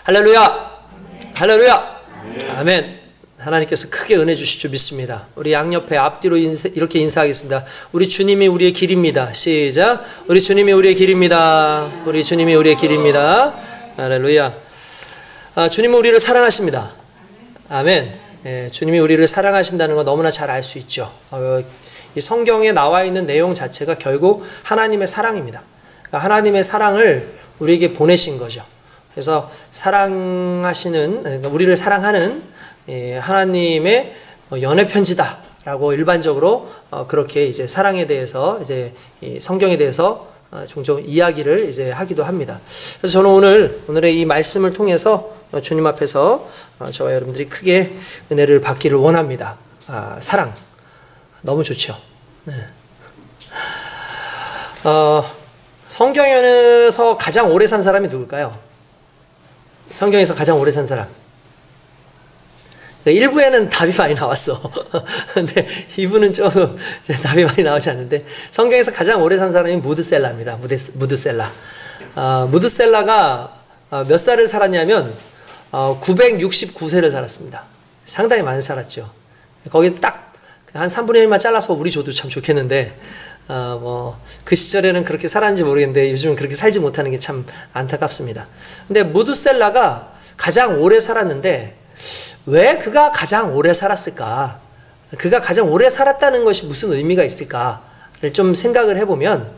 할렐루야! 할렐루야! 아멘. 하나님께서 크게 은혜 주실 줄 믿습니다. 우리 양옆에 앞뒤로 이렇게 인사하겠습니다. 우리 주님이 우리의 길입니다. 시작. 우리 주님이 우리의 길입니다. 우리 주님이 우리의 길입니다. 할렐루야. 주님은 우리를 사랑하십니다. 아멘. 주님이 우리를 사랑하신다는 거 너무나 잘 알 수 있죠. 이 성경에 나와 있는 내용 자체가 결국 하나님의 사랑입니다. 그러니까 하나님의 사랑을 우리에게 보내신 거죠. 그래서 사랑하시는, 그러니까 우리를 사랑하는 하나님의 연애 편지다라고 일반적으로 그렇게 이제 사랑에 대해서 이제 성경에 대해서 종종 이야기를 이제 하기도 합니다. 그래서 저는 오늘의 이 말씀을 통해서 주님 앞에서 저와 여러분들이 크게 은혜를 받기를 원합니다. 사랑 너무 좋죠. 네. 성경에서 가장 오래 산 사람이 누굴까요? 성경에서 가장 오래 산 사람. 1부에는 답이 많이 나왔어. 근데 2부는 좀 답이 많이 나오지 않는데, 성경에서 가장 오래 산 사람이 무드셀라입니다. 무드셀라. 무드셀라가 몇 살을 살았냐면 969세를 살았습니다. 상당히 많이 살았죠. 거기 딱 한 3분의 1만 잘라서 우리 줘도 참 좋겠는데, 그 시절에는 그렇게 살았는지 모르겠는데 요즘은 그렇게 살지 못하는 게 참 안타깝습니다. 근데 무드셀라가 가장 오래 살았는데 왜 그가 가장 오래 살았을까? 그가 가장 오래 살았다는 것이 무슨 의미가 있을까를 좀 생각을 해보면,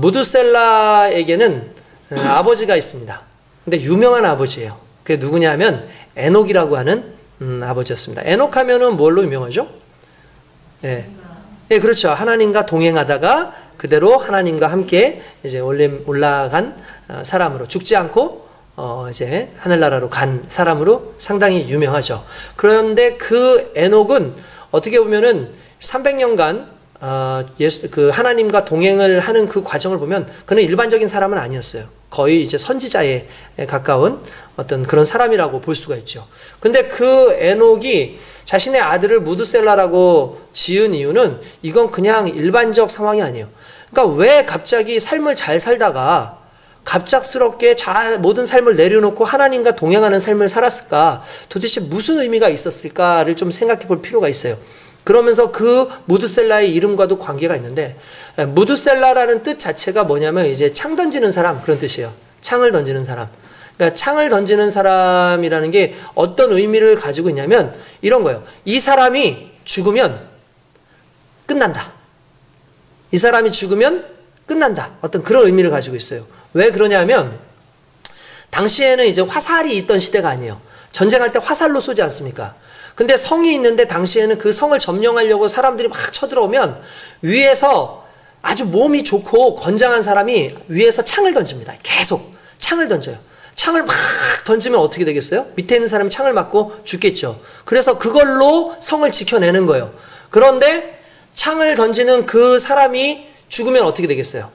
무드셀라에게는 아버지가 있습니다. 근데 유명한 아버지예요. 그게 누구냐면 에녹이라고 하는 아버지였습니다. 에녹 하면은 뭘로 유명하죠? 예, 그렇죠. 하나님과 동행하다가 그대로 하나님과 함께 이제 올라간 사람으로, 죽지 않고 이제 하늘나라로 간 사람으로 상당히 유명하죠. 그런데 그 에녹은 어떻게 보면은 300년간 그 하나님과 동행을 하는 그 과정을 보면 그는 일반적인 사람은 아니었어요. 거의 이제 선지자에 가까운 어떤 그런 사람이라고 볼 수가 있죠. 근데 그 에녹이 자신의 아들을 무드셀라라고 지은 이유는 이건 그냥 일반적 상황이 아니에요. 그러니까 왜 갑자기 삶을 잘 살다가 갑작스럽게 모든 삶을 내려놓고 하나님과 동행하는 삶을 살았을까? 도대체 무슨 의미가 있었을까를 좀 생각해 볼 필요가 있어요. 그러면서 그 무드셀라의 이름과도 관계가 있는데, 무드셀라라는 뜻 자체가 뭐냐면 이제 창 던지는 사람, 그런 뜻이에요. 창을 던지는 사람. 그러니까 창을 던지는 사람이라는 게 어떤 의미를 가지고 있냐면 이런 거예요. 이 사람이 죽으면 끝난다. 이 사람이 죽으면 끝난다. 어떤 그런 의미를 가지고 있어요. 왜 그러냐면 당시에는 이제 화살이 있던 시대가 아니에요. 전쟁할 때 화살로 쏘지 않습니까? 근데 성이 있는데 당시에는 그 성을 점령하려고 사람들이 막 쳐들어오면 위에서 아주 몸이 좋고 건장한 사람이 위에서 창을 던집니다. 계속 창을 던져요. 창을 막 던지면 어떻게 되겠어요? 밑에 있는 사람이 창을 맞고 죽겠죠. 그래서 그걸로 성을 지켜내는 거예요. 그런데 창을 던지는 그 사람이 죽으면 어떻게 되겠어요?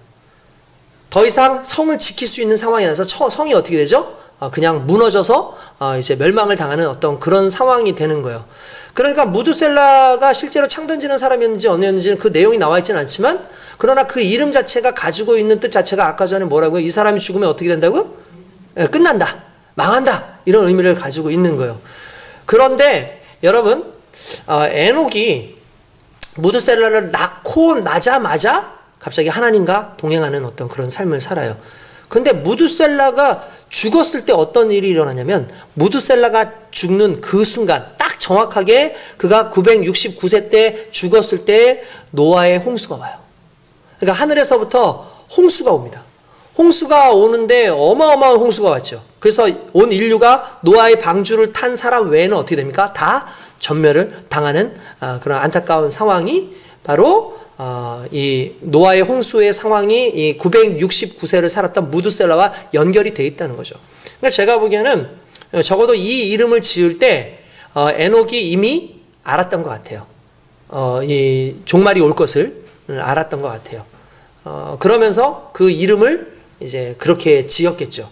더 이상 성을 지킬 수 있는 상황이 아니라서 성이 어떻게 되죠? 그냥 무너져서 이제 멸망을 당하는 어떤 그런 상황이 되는 거예요. 그러니까 무드셀라가 실제로 창 던지는 사람이었는지 어느였는지는 그 내용이 나와 있지는 않지만, 그러나 그 이름 자체가 가지고 있는 뜻 자체가 아까 전에 뭐라고요? 이 사람이 죽으면 어떻게 된다고요? 끝난다, 망한다, 이런 의미를 가지고 있는 거예요. 그런데 여러분, 에녹이 무드셀라를 낳고 나자마자 갑자기 하나님과 동행하는 어떤 그런 삶을 살아요. 근데 무드셀라가 죽었을 때 어떤 일이 일어나냐면, 무드셀라가 죽는 그 순간 딱 정확하게 그가 969세 때 죽었을 때 노아의 홍수가 와요. 그러니까 하늘에서부터 홍수가 옵니다. 홍수가 오는데 어마어마한 홍수가 왔죠. 그래서 온 인류가 노아의 방주를 탄 사람 외에는 어떻게 됩니까? 다 전멸을 당하는 그런 안타까운 상황이 바로 이 노아의 홍수의 상황이 이 969세를 살았던 무드셀라와 연결이 되어 있다는 거죠. 그러니까 제가 보기에는 적어도 이 이름을 지을 때 에녹이 이미 알았던 것 같아요. 이 종말이 올 것을 알았던 것 같아요. 그러면서 그 이름을 이제 그렇게 지었겠죠.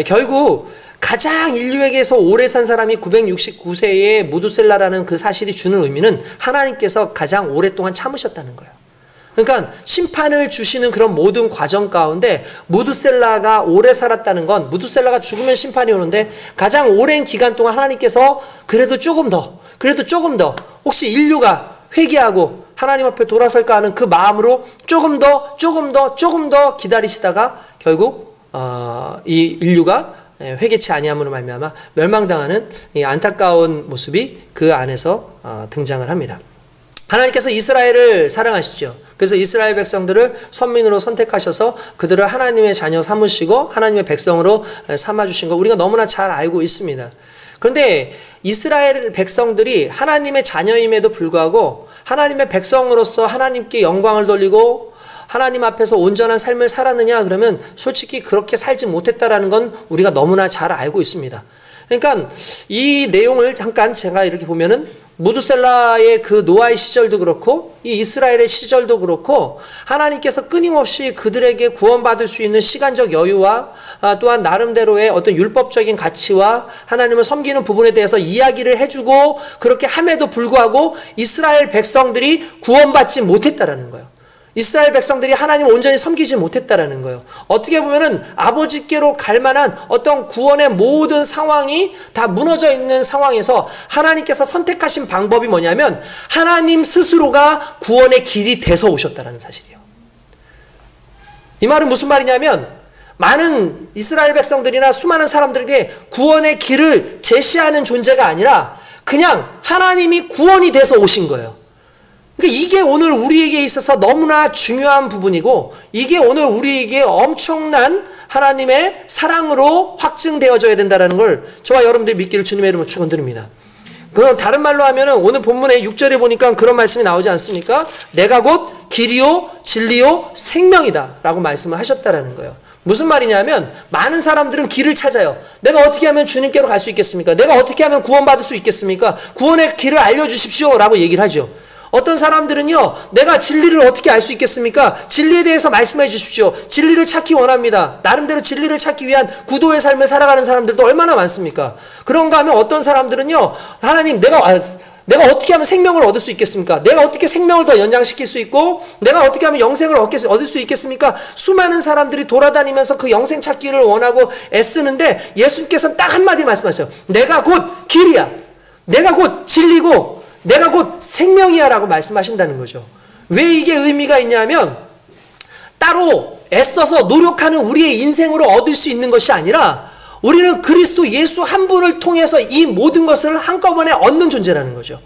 결국 가장 인류에게서 오래 산 사람이 969세의 무드셀라라는 그 사실이 주는 의미는 하나님께서 가장 오랫동안 참으셨다는 거예요. 그러니까 심판을 주시는 그런 모든 과정 가운데 무두셀라가 오래 살았다는 건, 무두셀라가 죽으면 심판이 오는데 가장 오랜 기간 동안 하나님께서 그래도 조금 더 혹시 인류가 회개하고 하나님 앞에 돌아설까 하는 그 마음으로 조금 더 기다리시다가 결국 이 인류가 회개치 아니함으로 말미암아 멸망당하는 이 안타까운 모습이 그 안에서 등장을 합니다. 하나님께서 이스라엘을 사랑하시죠. 그래서 이스라엘 백성들을 선민으로 선택하셔서 그들을 하나님의 자녀 삼으시고 하나님의 백성으로 삼아주신 거 우리가 너무나 잘 알고 있습니다. 그런데 이스라엘 백성들이 하나님의 자녀임에도 불구하고 하나님의 백성으로서 하나님께 영광을 돌리고 하나님 앞에서 온전한 삶을 살았느냐 그러면 솔직히 그렇게 살지 못했다라는 건 우리가 너무나 잘 알고 있습니다. 그러니까 이 내용을 잠깐 제가 이렇게 보면은 무두셀라의 그 노아의 시절도 그렇고 이 이스라엘의 시절도 그렇고 하나님께서 끊임없이 그들에게 구원받을 수 있는 시간적 여유와 또한 나름대로의 어떤 율법적인 가치와 하나님을 섬기는 부분에 대해서 이야기를 해주고 그렇게 함에도 불구하고 이스라엘 백성들이 구원받지 못했다라는 거예요. 이스라엘 백성들이 하나님을 온전히 섬기지 못했다라는 거예요. 어떻게 보면은 아버지께로 갈 만한 어떤 구원의 모든 상황이 다 무너져 있는 상황에서 하나님께서 선택하신 방법이 뭐냐면 하나님 스스로가 구원의 길이 돼서 오셨다라는 사실이에요. 이 말은 무슨 말이냐면 많은 이스라엘 백성들이나 수많은 사람들에게 구원의 길을 제시하는 존재가 아니라 그냥 하나님이 구원이 돼서 오신 거예요. 그러니까 이게 오늘 우리에게 있어서 너무나 중요한 부분이고 이게 오늘 우리에게 엄청난 하나님의 사랑으로 확증되어져야 된다는 걸 저와 여러분들이 믿기를 주님의 이름으로 축원드립니다. 그럼 다른 말로 하면은 오늘 본문의 6절에 보니까 그런 말씀이 나오지 않습니까? 내가 곧 길이요 진리요 생명이다 라고 말씀을 하셨다라는 거예요. 무슨 말이냐면 많은 사람들은 길을 찾아요. 내가 어떻게 하면 주님께로 갈 수 있겠습니까? 내가 어떻게 하면 구원받을 수 있겠습니까? 구원의 길을 알려주십시오 라고 얘기를 하죠. 어떤 사람들은요, 내가 진리를 어떻게 알 수 있겠습니까? 진리에 대해서 말씀해 주십시오. 진리를 찾기 원합니다. 나름대로 진리를 찾기 위한 구도의 삶을 살아가는 사람들도 얼마나 많습니까? 그런가 하면 어떤 사람들은요, 하나님, 내가 어떻게 하면 생명을 얻을 수 있겠습니까? 내가 어떻게 생명을 더 연장시킬 수 있고, 내가 어떻게 하면 영생을 얻을 수 있겠습니까? 수많은 사람들이 돌아다니면서 그 영생 찾기를 원하고 애쓰는데, 예수님께서는 딱 한마디 말씀하셔요. 내가 곧 길이야. 내가 곧 진리고, 내가 곧 생명이야 라고 말씀하신다는 거죠. 왜 이게 의미가 있냐면 따로 애써서 노력하는 우리의 인생으로 얻을 수 있는 것이 아니라 우리는 그리스도 예수 한 분을 통해서 이 모든 것을 한꺼번에 얻는 존재라는 거죠.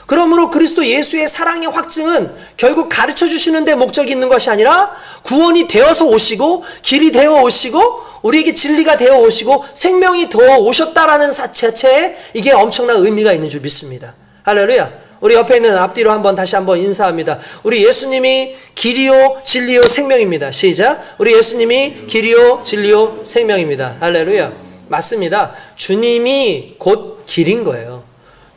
그러므로 그리스도 예수의 사랑의 확증은 결국 가르쳐 주시는 데 목적이 있는 것이 아니라 구원이 되어서 오시고 길이 되어 오시고 우리에게 진리가 되어 오시고 생명이 되어 오셨다라는 자체에 이게 엄청난 의미가 있는 줄 믿습니다. 할렐루야. 우리 옆에 있는 앞뒤로 다시 한번 인사합니다. 우리 예수님이 길이요 진리요 생명입니다. 시작. 우리 예수님이 길이요 진리요 생명입니다. 할렐루야. 맞습니다. 주님이 곧 길인 거예요.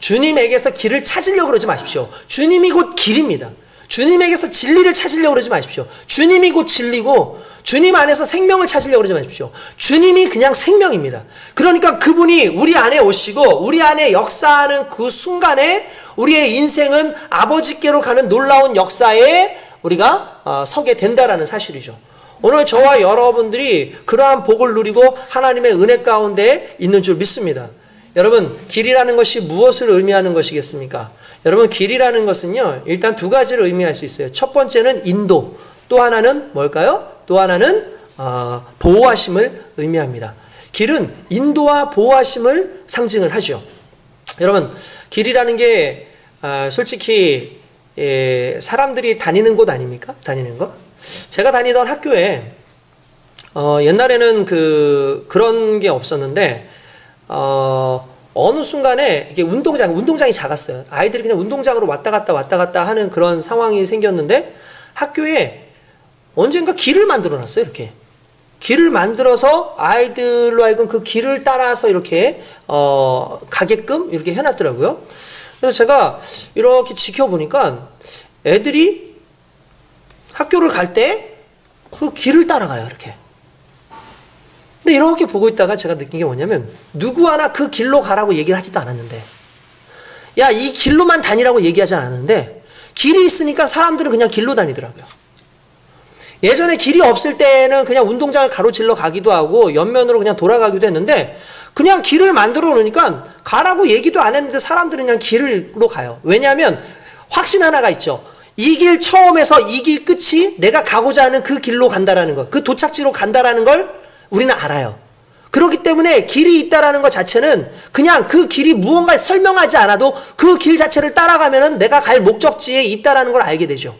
주님에게서 길을 찾으려고 그러지 마십시오. 주님이 곧 길입니다. 주님에게서 진리를 찾으려고 그러지 마십시오. 주님이 곧 진리고 주님 안에서 생명을 찾으려고 그러지 마십시오. 주님이 그냥 생명입니다. 그러니까 그분이 우리 안에 오시고 우리 안에 역사하는 그 순간에 우리의 인생은 아버지께로 가는 놀라운 역사에 우리가 서게 된다라는 사실이죠. 오늘 저와 여러분들이 그러한 복을 누리고 하나님의 은혜 가운데 있는 줄 믿습니다. 여러분, 길이라는 것이 무엇을 의미하는 것이겠습니까? 여러분, 길이라는 것은요, 일단 두 가지를 의미할 수 있어요. 첫 번째는 인도, 또 하나는 뭘까요? 또 하나는 보호하심을 의미합니다. 길은 인도와 보호하심을 상징을 하죠. 여러분, 길이라는 게 솔직히 사람들이 다니는 곳 아닙니까? 다니는 거? 제가 다니던 학교에 옛날에는 그런 게 없었는데 어느 순간에 이게 운동장이 작았어요. 아이들이 그냥 운동장으로 왔다 갔다 하는 그런 상황이 생겼는데 학교에 언젠가 길을 만들어 놨어요. 이렇게 길을 만들어서 아이들로 하여금 그 길을 따라서 이렇게 가게끔 이렇게 해놨더라고요. 그래서 제가 이렇게 지켜보니까 애들이 학교를 갈 때 그 길을 따라가요. 이렇게. 근데 이렇게 보고 있다가 제가 느낀 게 뭐냐면 누구 하나 그 길로 가라고 얘기를 하지도 않았는데, 야, 이 길로만 다니라고 얘기하지 않았는데 길이 있으니까 사람들은 그냥 길로 다니더라고요. 예전에 길이 없을 때는 그냥 운동장을 가로질러 가기도 하고 옆면으로 그냥 돌아가기도 했는데 그냥 길을 만들어 놓으니까 가라고 얘기도 안 했는데 사람들은 그냥 길로 가요. 왜냐하면 확신 하나가 있죠. 이 길 처음에서 이 길 끝이 내가 가고자 하는 그 길로 간다라는 것, 그 도착지로 간다라는 걸 우리는 알아요. 그렇기 때문에 길이 있다라는 것 자체는 그냥 그 길이 무언가 설명하지 않아도 그 길 자체를 따라가면은 내가 갈 목적지에 있다라는 걸 알게 되죠.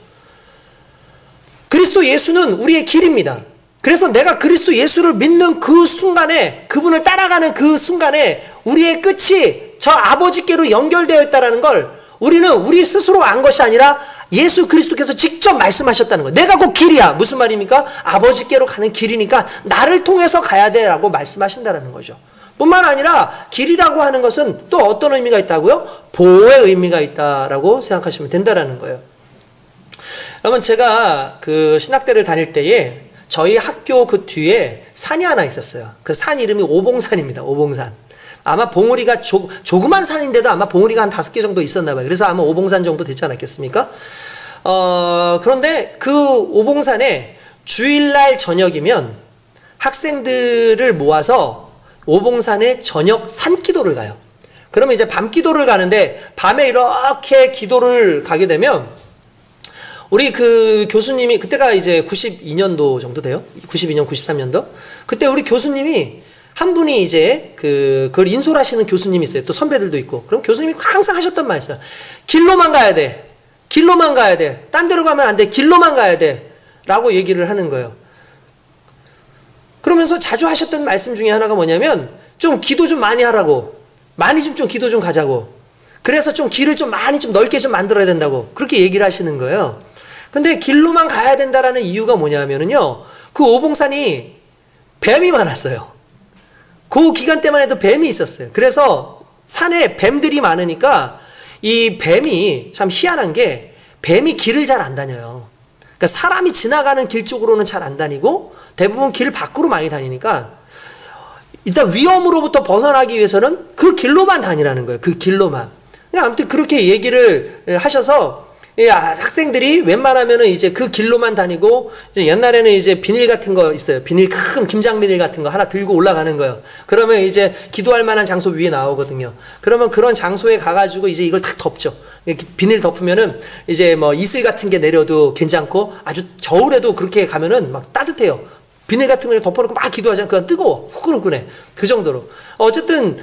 그리스도 예수는 우리의 길입니다. 그래서 내가 그리스도 예수를 믿는 그 순간에, 그분을 따라가는 그 순간에 우리의 끝이 저 아버지께로 연결되어 있다는 걸 우리는 우리 스스로 안 것이 아니라 예수 그리스도께서 직접 말씀하셨다는 거예요. 내가 곧 길이야. 무슨 말입니까? 아버지께로 가는 길이니까 나를 통해서 가야 돼 라고 말씀하신다는 거죠. 뿐만 아니라 길이라고 하는 것은 또 어떤 의미가 있다고요? 보호의 의미가 있다라고 생각하시면 된다는 거예요. 여러분, 제가 그 신학대를 다닐 때에 저희 학교 그 뒤에 산이 하나 있었어요. 그 산 이름이 오봉산입니다. 오봉산. 아마 봉우리가 조그만 산인데도 아마 봉우리가 한 5개 정도 있었나 봐요. 그래서 아마 오봉산 정도 되지 않았겠습니까? 그런데 그 오봉산에 주일날 저녁이면 학생들을 모아서 오봉산에 저녁 산기도를 가요. 그러면 이제 밤기도를 가는데 밤에 이렇게 기도를 가게 되면 우리 그 교수님이, 그때가 이제 92년도 정도 돼요. 92년, 93년도. 그때 우리 교수님이 한 분이 이제 그걸 인솔하시는 교수님이 있어요. 또 선배들도 있고. 그럼 교수님이 항상 하셨던 말이 있어요. 길로만 가야 돼. 길로만 가야 돼. 딴 데로 가면 안 돼. 길로만 가야 돼. 라고 얘기를 하는 거예요. 그러면서 자주 하셨던 말씀 중에 하나가 뭐냐면 좀 기도 좀 많이 하라고. 많이 좀 기도 좀 가자고. 그래서 좀 길을 좀 많이 좀 넓게 좀 만들어야 된다고. 그렇게 얘기를 하시는 거예요. 근데 길로만 가야 된다라는 이유가 뭐냐면은요. 그 오봉산이 뱀이 많았어요. 그 기간 때만 해도 뱀이 있었어요. 그래서 산에 뱀들이 많으니까 이 뱀이 참 희한한 게 뱀이 길을 잘 안 다녀요. 그러니까 사람이 지나가는 길 쪽으로는 잘 안 다니고 대부분 길 밖으로 많이 다니니까 일단 위험으로부터 벗어나기 위해서는 그 길로만 다니라는 거예요. 그 길로만. 그러니까 아무튼 그렇게 얘기를 하셔서 학생들이 웬만하면은 이제 그 길로만 다니고, 옛날에는 이제 비닐 같은 거 있어요. 비닐, 큰 김장 비닐 같은 거 하나 들고 올라가는 거예요. 그러면 이제 기도할 만한 장소 위에 나오거든요. 그러면 그런 장소에 가가지고 이제 이걸 탁 덮죠. 비닐 덮으면은 이제 뭐 이슬 같은 게 내려도 괜찮고, 아주 겨울에도 그렇게 가면은 막 따뜻해요. 비닐 같은 걸 덮어놓고 막 기도하자면 그건 뜨거워. 후끈후끈해. 그 정도로. 어쨌든,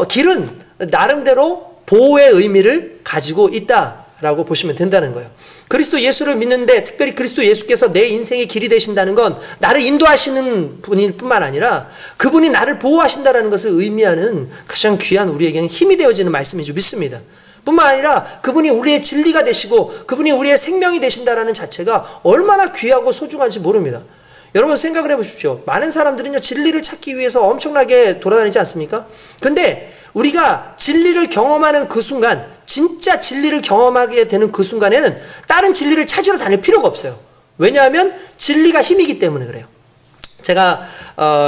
길은 나름대로 보호의 의미를 가지고 있다. 라고 보시면 된다는 거예요. 그리스도 예수를 믿는데 특별히 그리스도 예수께서 내 인생의 길이 되신다는 건 나를 인도하시는 분일 뿐만 아니라 그분이 나를 보호하신다는 것을 의미하는 가장 귀한 우리에게는 힘이 되어지는 말씀인 줄 믿습니다. 뿐만 아니라 그분이 우리의 진리가 되시고 그분이 우리의 생명이 되신다는 자체가 얼마나 귀하고 소중한지 모릅니다. 여러분 생각을 해보십시오. 많은 사람들은요 진리를 찾기 위해서 엄청나게 돌아다니지 않습니까? 근데 우리가 진리를 경험하는 그 순간, 진짜 진리를 경험하게 되는 그 순간에는 다른 진리를 찾으러 다닐 필요가 없어요. 왜냐하면 진리가 힘이기 때문에 그래요. 제가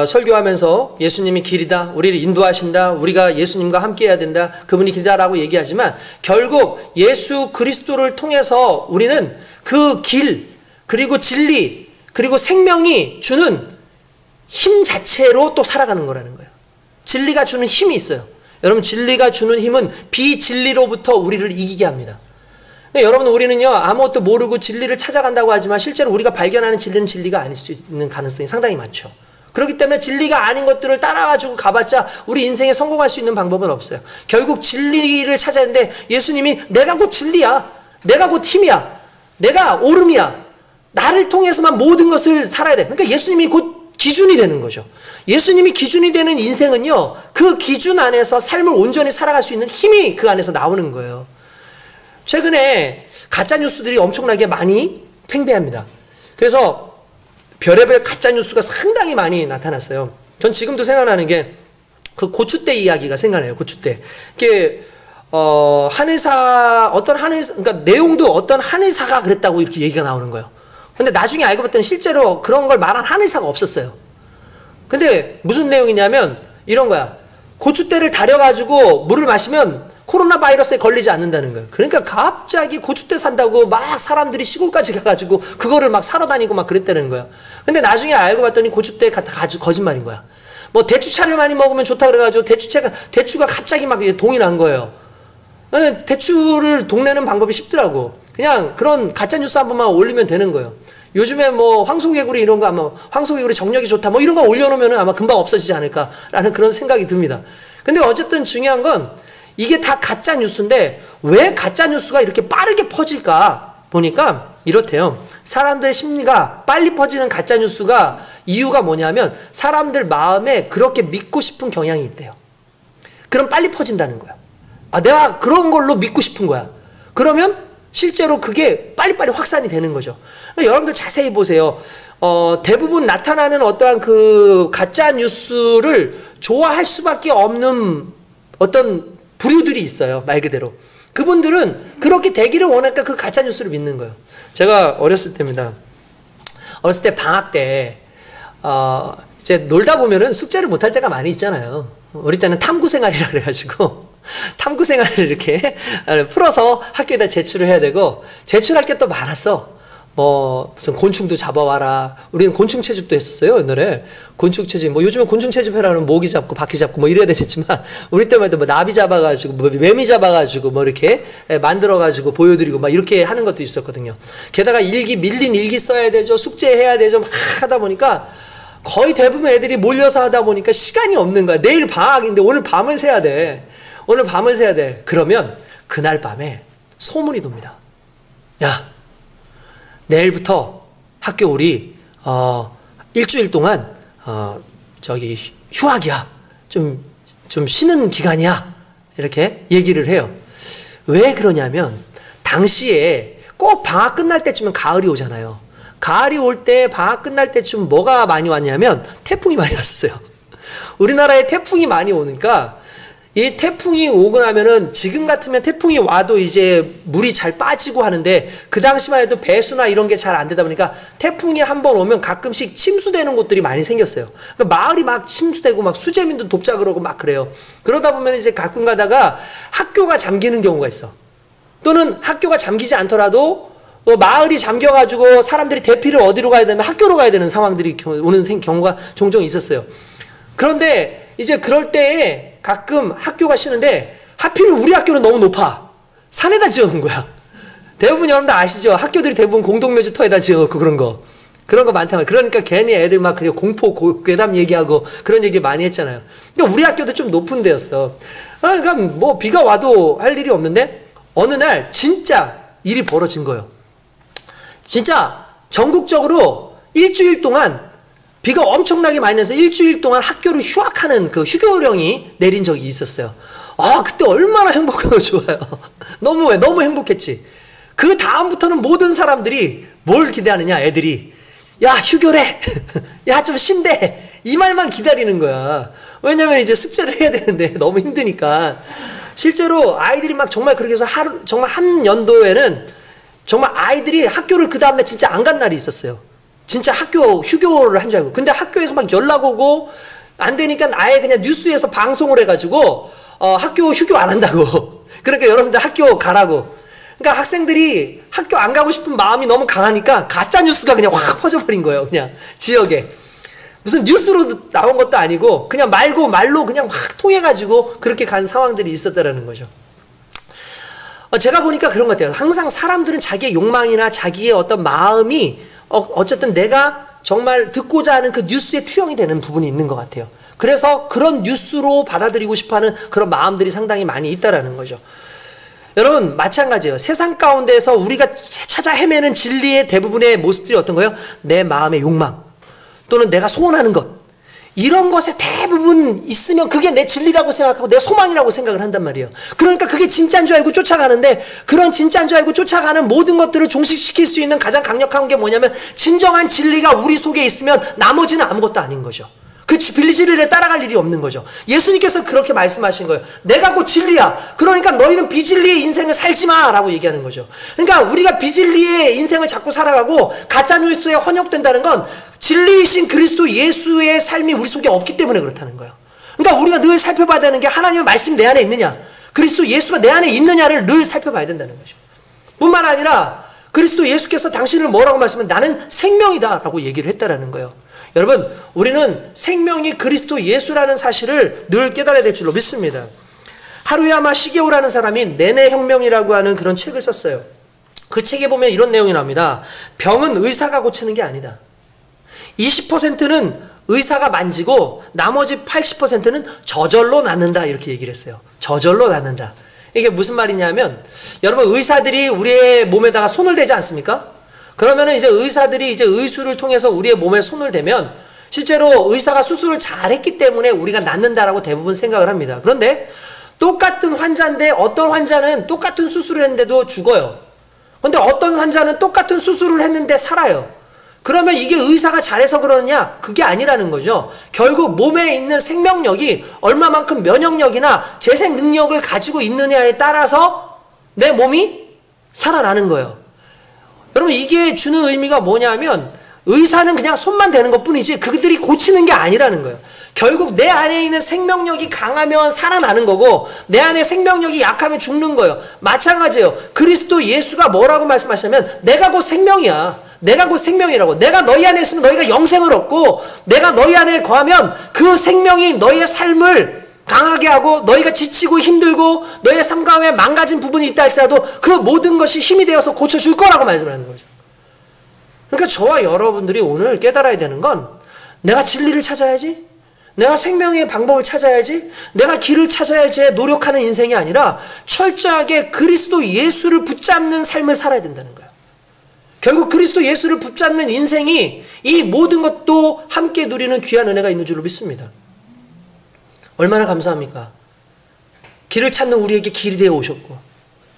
설교하면서 예수님이 길이다, 우리를 인도하신다, 우리가 예수님과 함께 해야 된다, 그분이 길이다라고 얘기하지만 결국 예수 그리스도를 통해서 우리는 그 길, 그리고 진리, 그리고 생명이 주는 힘 자체로 또 살아가는 거라는 거예요. 진리가 주는 힘이 있어요. 여러분 진리가 주는 힘은 비진리로부터 우리를 이기게 합니다. 여러분 우리는요 아무것도 모르고 진리를 찾아간다고 하지만 실제로 우리가 발견하는 진리는 진리가 아닐 수 있는 가능성이 상당히 많죠. 그렇기 때문에 진리가 아닌 것들을 따라가지고 가봤자 우리 인생에 성공할 수 있는 방법은 없어요. 결국 진리를 찾아야 하는데 예수님이 내가 곧 진리야, 내가 곧 힘이야, 내가 오름이야, 나를 통해서만 모든 것을 살아야 돼. 그러니까 예수님이 곧 기준이 되는 거죠. 예수님이 기준이 되는 인생은요 그 기준 안에서 삶을 온전히 살아갈 수 있는 힘이 그 안에서 나오는 거예요. 최근에 가짜뉴스들이 엄청나게 많이 팽배합니다. 그래서 별의별 가짜뉴스가 상당히 많이 나타났어요. 전 지금도 생각나는 게 그 고추대 이야기가 생각나요. 고추대. 이게 그러니까 내용도 어떤 한의사가 그랬다고 이렇게 얘기가 나오는 거예요. 근데 나중에 알고 봤더니 실제로 그런 걸 말한 한의사가 없었어요. 근데 무슨 내용이냐면 이런 거야. 고추대를 다려가지고 물을 마시면 코로나 바이러스에 걸리지 않는다는 거예요. 그러니까 갑자기 고추대 산다고 막 사람들이 시골까지 가가지고 그거를 막 사러 다니고 막 그랬다는 거야. 근데 나중에 알고 봤더니 고추대 거짓말인 거야. 뭐 대추차를 많이 먹으면 좋다 그래가지고 대추가 갑자기 막 동이 난 거예요. 대추를 동내는 방법이 쉽더라고. 그냥 그런 가짜뉴스 한 번만 올리면 되는 거예요. 요즘에 뭐 황소개구리 이런 거 아마 황소개구리 정력이 좋다 뭐 이런 거 올려놓으면 아마 금방 없어지지 않을까라는 그런 생각이 듭니다. 근데 어쨌든 중요한 건 이게 다 가짜뉴스인데 왜 가짜뉴스가 이렇게 빠르게 퍼질까 보니까 이렇대요. 사람들의 심리가 빨리 퍼지는 가짜뉴스가 이유가 뭐냐면 사람들 마음에 그렇게 믿고 싶은 경향이 있대요. 그럼 빨리 퍼진다는 거야. 아, 내가 그런 걸로 믿고 싶은 거야. 그러면 실제로 그게 빨리빨리 확산이 되는 거죠. 여러분들 자세히 보세요. 대부분 나타나는 어떠한 그 가짜 뉴스를 좋아할 수밖에 없는 어떤 부류들이 있어요. 말 그대로. 그분들은 그렇게 되기를 원하니까 그 가짜 뉴스를 믿는 거예요. 제가 어렸을 때입니다. 어렸을 때 방학 때 이제 놀다 보면은 숙제를 못할 때가 많이 있잖아요. 우리 때는 탐구 생활이라 그래가지고 탐구 생활을 이렇게 풀어서 학교에다 제출을 해야 되고 제출할 게 또 많았어. 뭐 무슨 곤충도 잡아와라. 우리는 곤충 채집도 했었어요 옛날에. 곤충 채집 뭐 요즘은 곤충 채집해라 그러면 모기 잡고 바퀴 잡고 뭐 이래야 되겠지만 우리 때만 해도 뭐 나비 잡아가지고 뭐 매미 잡아가지고 뭐 이렇게 만들어가지고 보여드리고 막 이렇게 하는 것도 있었거든요. 게다가 밀린 일기 써야 되죠. 숙제해야 되죠. 막 하다 보니까 거의 대부분 애들이 몰려서 하다 보니까 시간이 없는 거야. 내일 방학인데 오늘 밤을 새야 돼. 오늘 밤을 새야 돼. 그러면 그날 밤에 소문이 돕니다. 야, 내일부터 학교 우리 일주일 동안 저기 휴학이야. 좀 쉬는 기간이야. 이렇게 얘기를 해요. 왜 그러냐면 당시에 꼭 방학 끝날 때쯤은 가을이 오잖아요. 가을이 올 때 방학 끝날 때쯤 뭐가 많이 왔냐면 태풍이 많이 왔었어요. 우리나라에 태풍이 많이 오니까 이 태풍이 오고 나면은 지금 같으면 태풍이 와도 이제 물이 잘 빠지고 하는데 그 당시만 해도 배수나 이런 게 잘 안 되다 보니까 태풍이 한번 오면 가끔씩 침수되는 곳들이 많이 생겼어요. 그러니까 마을이 막 침수되고 막 수재민도 돕자 그러고 막 그래요. 그러다 보면 이제 가끔 가다가 학교가 잠기는 경우가 있어. 또는 학교가 잠기지 않더라도 마을이 잠겨가지고 사람들이 대피를 어디로 가야 되면 학교로 가야 되는 상황들이 오는 경우가 종종 있었어요. 그런데 이제 그럴 때에 가끔 학교가 쉬는데 하필 우리 학교는 너무 높아. 산에다 지어놓은 거야. 대부분 여러분들 아시죠? 학교들이 대부분 공동묘지 터에다 지어놓고 그런 거 많다면 그러니까 괜히 애들 막 공포 괴담 얘기하고 그런 얘기 많이 했잖아요. 그러니까 우리 학교도 좀 높은 데였어. 그러니까 뭐 비가 와도 할 일이 없는데 어느 날 진짜 일이 벌어진 거예요. 진짜 전국적으로 일주일 동안 비가 엄청나게 많이 내서 일주일 동안 학교를 휴학하는 그 휴교령이 내린 적이 있었어요. 아, 그때 얼마나 행복하고 좋아요. 너무 행복했지. 그 다음부터는 모든 사람들이 뭘 기대하느냐, 애들이. 야, 휴교래. 야, 좀 쉰대. 이 말만 기다리는 거야. 왜냐면 이제 숙제를 해야 되는데 너무 힘드니까. 실제로 아이들이 막 정말 그렇게 해서 정말 한 연도에는 정말 아이들이 학교를 그 다음날 진짜 안 간 날이 있었어요. 진짜 학교 휴교를 한 줄 알고. 근데 학교에서 막 연락 오고 안 되니까 아예 그냥 뉴스에서 방송을 해가지고 학교 휴교 안 한다고. 그러니까 여러분들 학교 가라고. 그러니까 학생들이 학교 안 가고 싶은 마음이 너무 강하니까 가짜 뉴스가 그냥 확 퍼져버린 거예요. 그냥 지역에. 무슨 뉴스로 나온 것도 아니고 그냥 말로 그냥 확 통해가지고 그렇게 간 상황들이 있었다라는 거죠. 제가 보니까 그런 것 같아요. 항상 사람들은 자기의 욕망이나 자기의 어떤 마음이 어쨌든 내가 정말 듣고자 하는 그 뉴스에 투영이 되는 부분이 있는 것 같아요. 그래서 그런 뉴스로 받아들이고 싶어하는 그런 마음들이 상당히 많이 있다라는 거죠. 여러분 마찬가지예요. 세상 가운데서 우리가 찾아 헤매는 진리의 대부분의 모습들이 어떤 거예요? 내 마음의 욕망 또는 내가 소원하는 것 이런 것에 대부분 있으면 그게 내 진리라고 생각하고 내 소망이라고 생각을 한단 말이에요. 그러니까 그게 진짜인 줄 알고 쫓아가는데 그런 진짜인 줄 알고 쫓아가는 모든 것들을 종식시킬 수 있는 가장 강력한 게 뭐냐면 진정한 진리가 우리 속에 있으면 나머지는 아무것도 아닌 거죠. 그 진리를 따라갈 일이 없는 거죠. 예수님께서 그렇게 말씀하신 거예요. 내가 곧 진리야. 그러니까 너희는 비진리의 인생을 살지 마 라고 얘기하는 거죠. 그러니까 우리가 비진리의 인생을 자꾸 살아가고 가짜뉴스에 헌역된다는 건 진리이신 그리스도 예수의 삶이 우리 속에 없기 때문에 그렇다는 거예요. 그러니까 우리가 늘 살펴봐야 되는 게 하나님의 말씀이 내 안에 있느냐. 그리스도 예수가 내 안에 있느냐를 늘 살펴봐야 된다는 거죠. 뿐만 아니라 그리스도 예수께서 당신을 뭐라고 말씀하면 나는 생명이다 라고 얘기를 했다라는 거예요. 여러분, 우리는 생명이 그리스도 예수라는 사실을 늘 깨달아야 될 줄로 믿습니다. 하루야마 시게오라는 사람이 내내 혁명이라고 하는 그런 책을 썼어요. 그 책에 보면 이런 내용이 나옵니다. 병은 의사가 고치는 게 아니다. 20%는 의사가 만지고 나머지 80%는 저절로 낫는다 이렇게 얘기를 했어요. 저절로 낫는다. 이게 무슨 말이냐면 여러분 의사들이 우리의 몸에다가 손을 대지 않습니까? 그러면은 이제 의사들이 이제 의술을 통해서 우리의 몸에 손을 대면 실제로 의사가 수술을 잘했기 때문에 우리가 낫는다라고 대부분 생각을 합니다. 그런데 똑같은 환자인데 어떤 환자는 똑같은 수술을 했는데도 죽어요. 그런데 어떤 환자는 똑같은 수술을 했는데 살아요. 그러면 이게 의사가 잘해서 그러느냐? 그게 아니라는 거죠. 결국 몸에 있는 생명력이 얼마만큼 면역력이나 재생 능력을 가지고 있느냐에 따라서 내 몸이 살아나는 거예요. 여러분 이게 주는 의미가 뭐냐면 의사는 그냥 손만 대는 것 뿐이지 그들이 고치는 게 아니라는 거예요. 결국 내 안에 있는 생명력이 강하면 살아나는 거고 내 안에 생명력이 약하면 죽는 거예요. 마찬가지예요. 그리스도 예수가 뭐라고 말씀하시냐면 내가 곧 생명이야. 내가 곧 생명이라고. 내가 너희 안에 있으면 너희가 영생을 얻고 내가 너희 안에 거하면 그 생명이 너희의 삶을 강하게 하고 너희가 지치고 힘들고 너희의 삶 가운데 망가진 부분이 있다 할지라도 그 모든 것이 힘이 되어서 고쳐줄 거라고 말씀을 하는 거죠. 그러니까 저와 여러분들이 오늘 깨달아야 되는 건 내가 진리를 찾아야지, 내가 생명의 방법을 찾아야지, 내가 길을 찾아야지 노력하는 인생이 아니라 철저하게 그리스도 예수를 붙잡는 삶을 살아야 된다는 거예요. 결국 그리스도 예수를 붙잡는 인생이 이 모든 것도 함께 누리는 귀한 은혜가 있는 줄로 믿습니다. 얼마나 감사합니까? 길을 찾는 우리에게 길이 되어 오셨고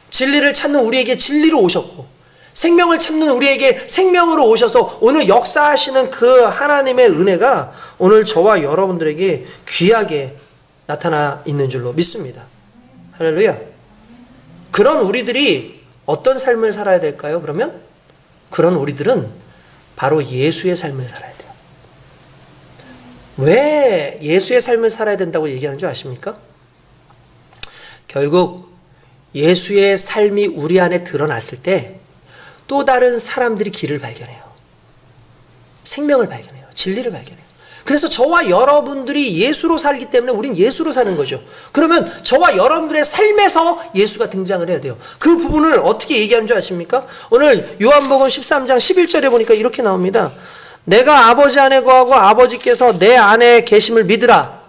진리를 찾는 우리에게 진리로 오셨고 생명을 찾는 우리에게 생명으로 오셔서 오늘 역사하시는 그 하나님의 은혜가 오늘 저와 여러분들에게 귀하게 나타나 있는 줄로 믿습니다. 할렐루야. 그런 우리들이 어떤 삶을 살아야 될까요? 그러면 그런 우리들은 바로 예수의 삶을 살아야 돼요. 왜 예수의 삶을 살아야 된다고 얘기하는 줄 아십니까? 결국 예수의 삶이 우리 안에 드러났을 때 또 다른 사람들이 길을 발견해요. 생명을 발견해요. 진리를 발견해요. 그래서 저와 여러분들이 예수로 살기 때문에 우린 예수로 사는 거죠. 그러면 저와 여러분들의 삶에서 예수가 등장을 해야 돼요. 그 부분을 어떻게 얘기하는 줄 아십니까? 오늘 요한복음 13장 11절에 보니까 이렇게 나옵니다. 내가 아버지 안에 거하고 아버지께서 내 안에 계심을 믿으라.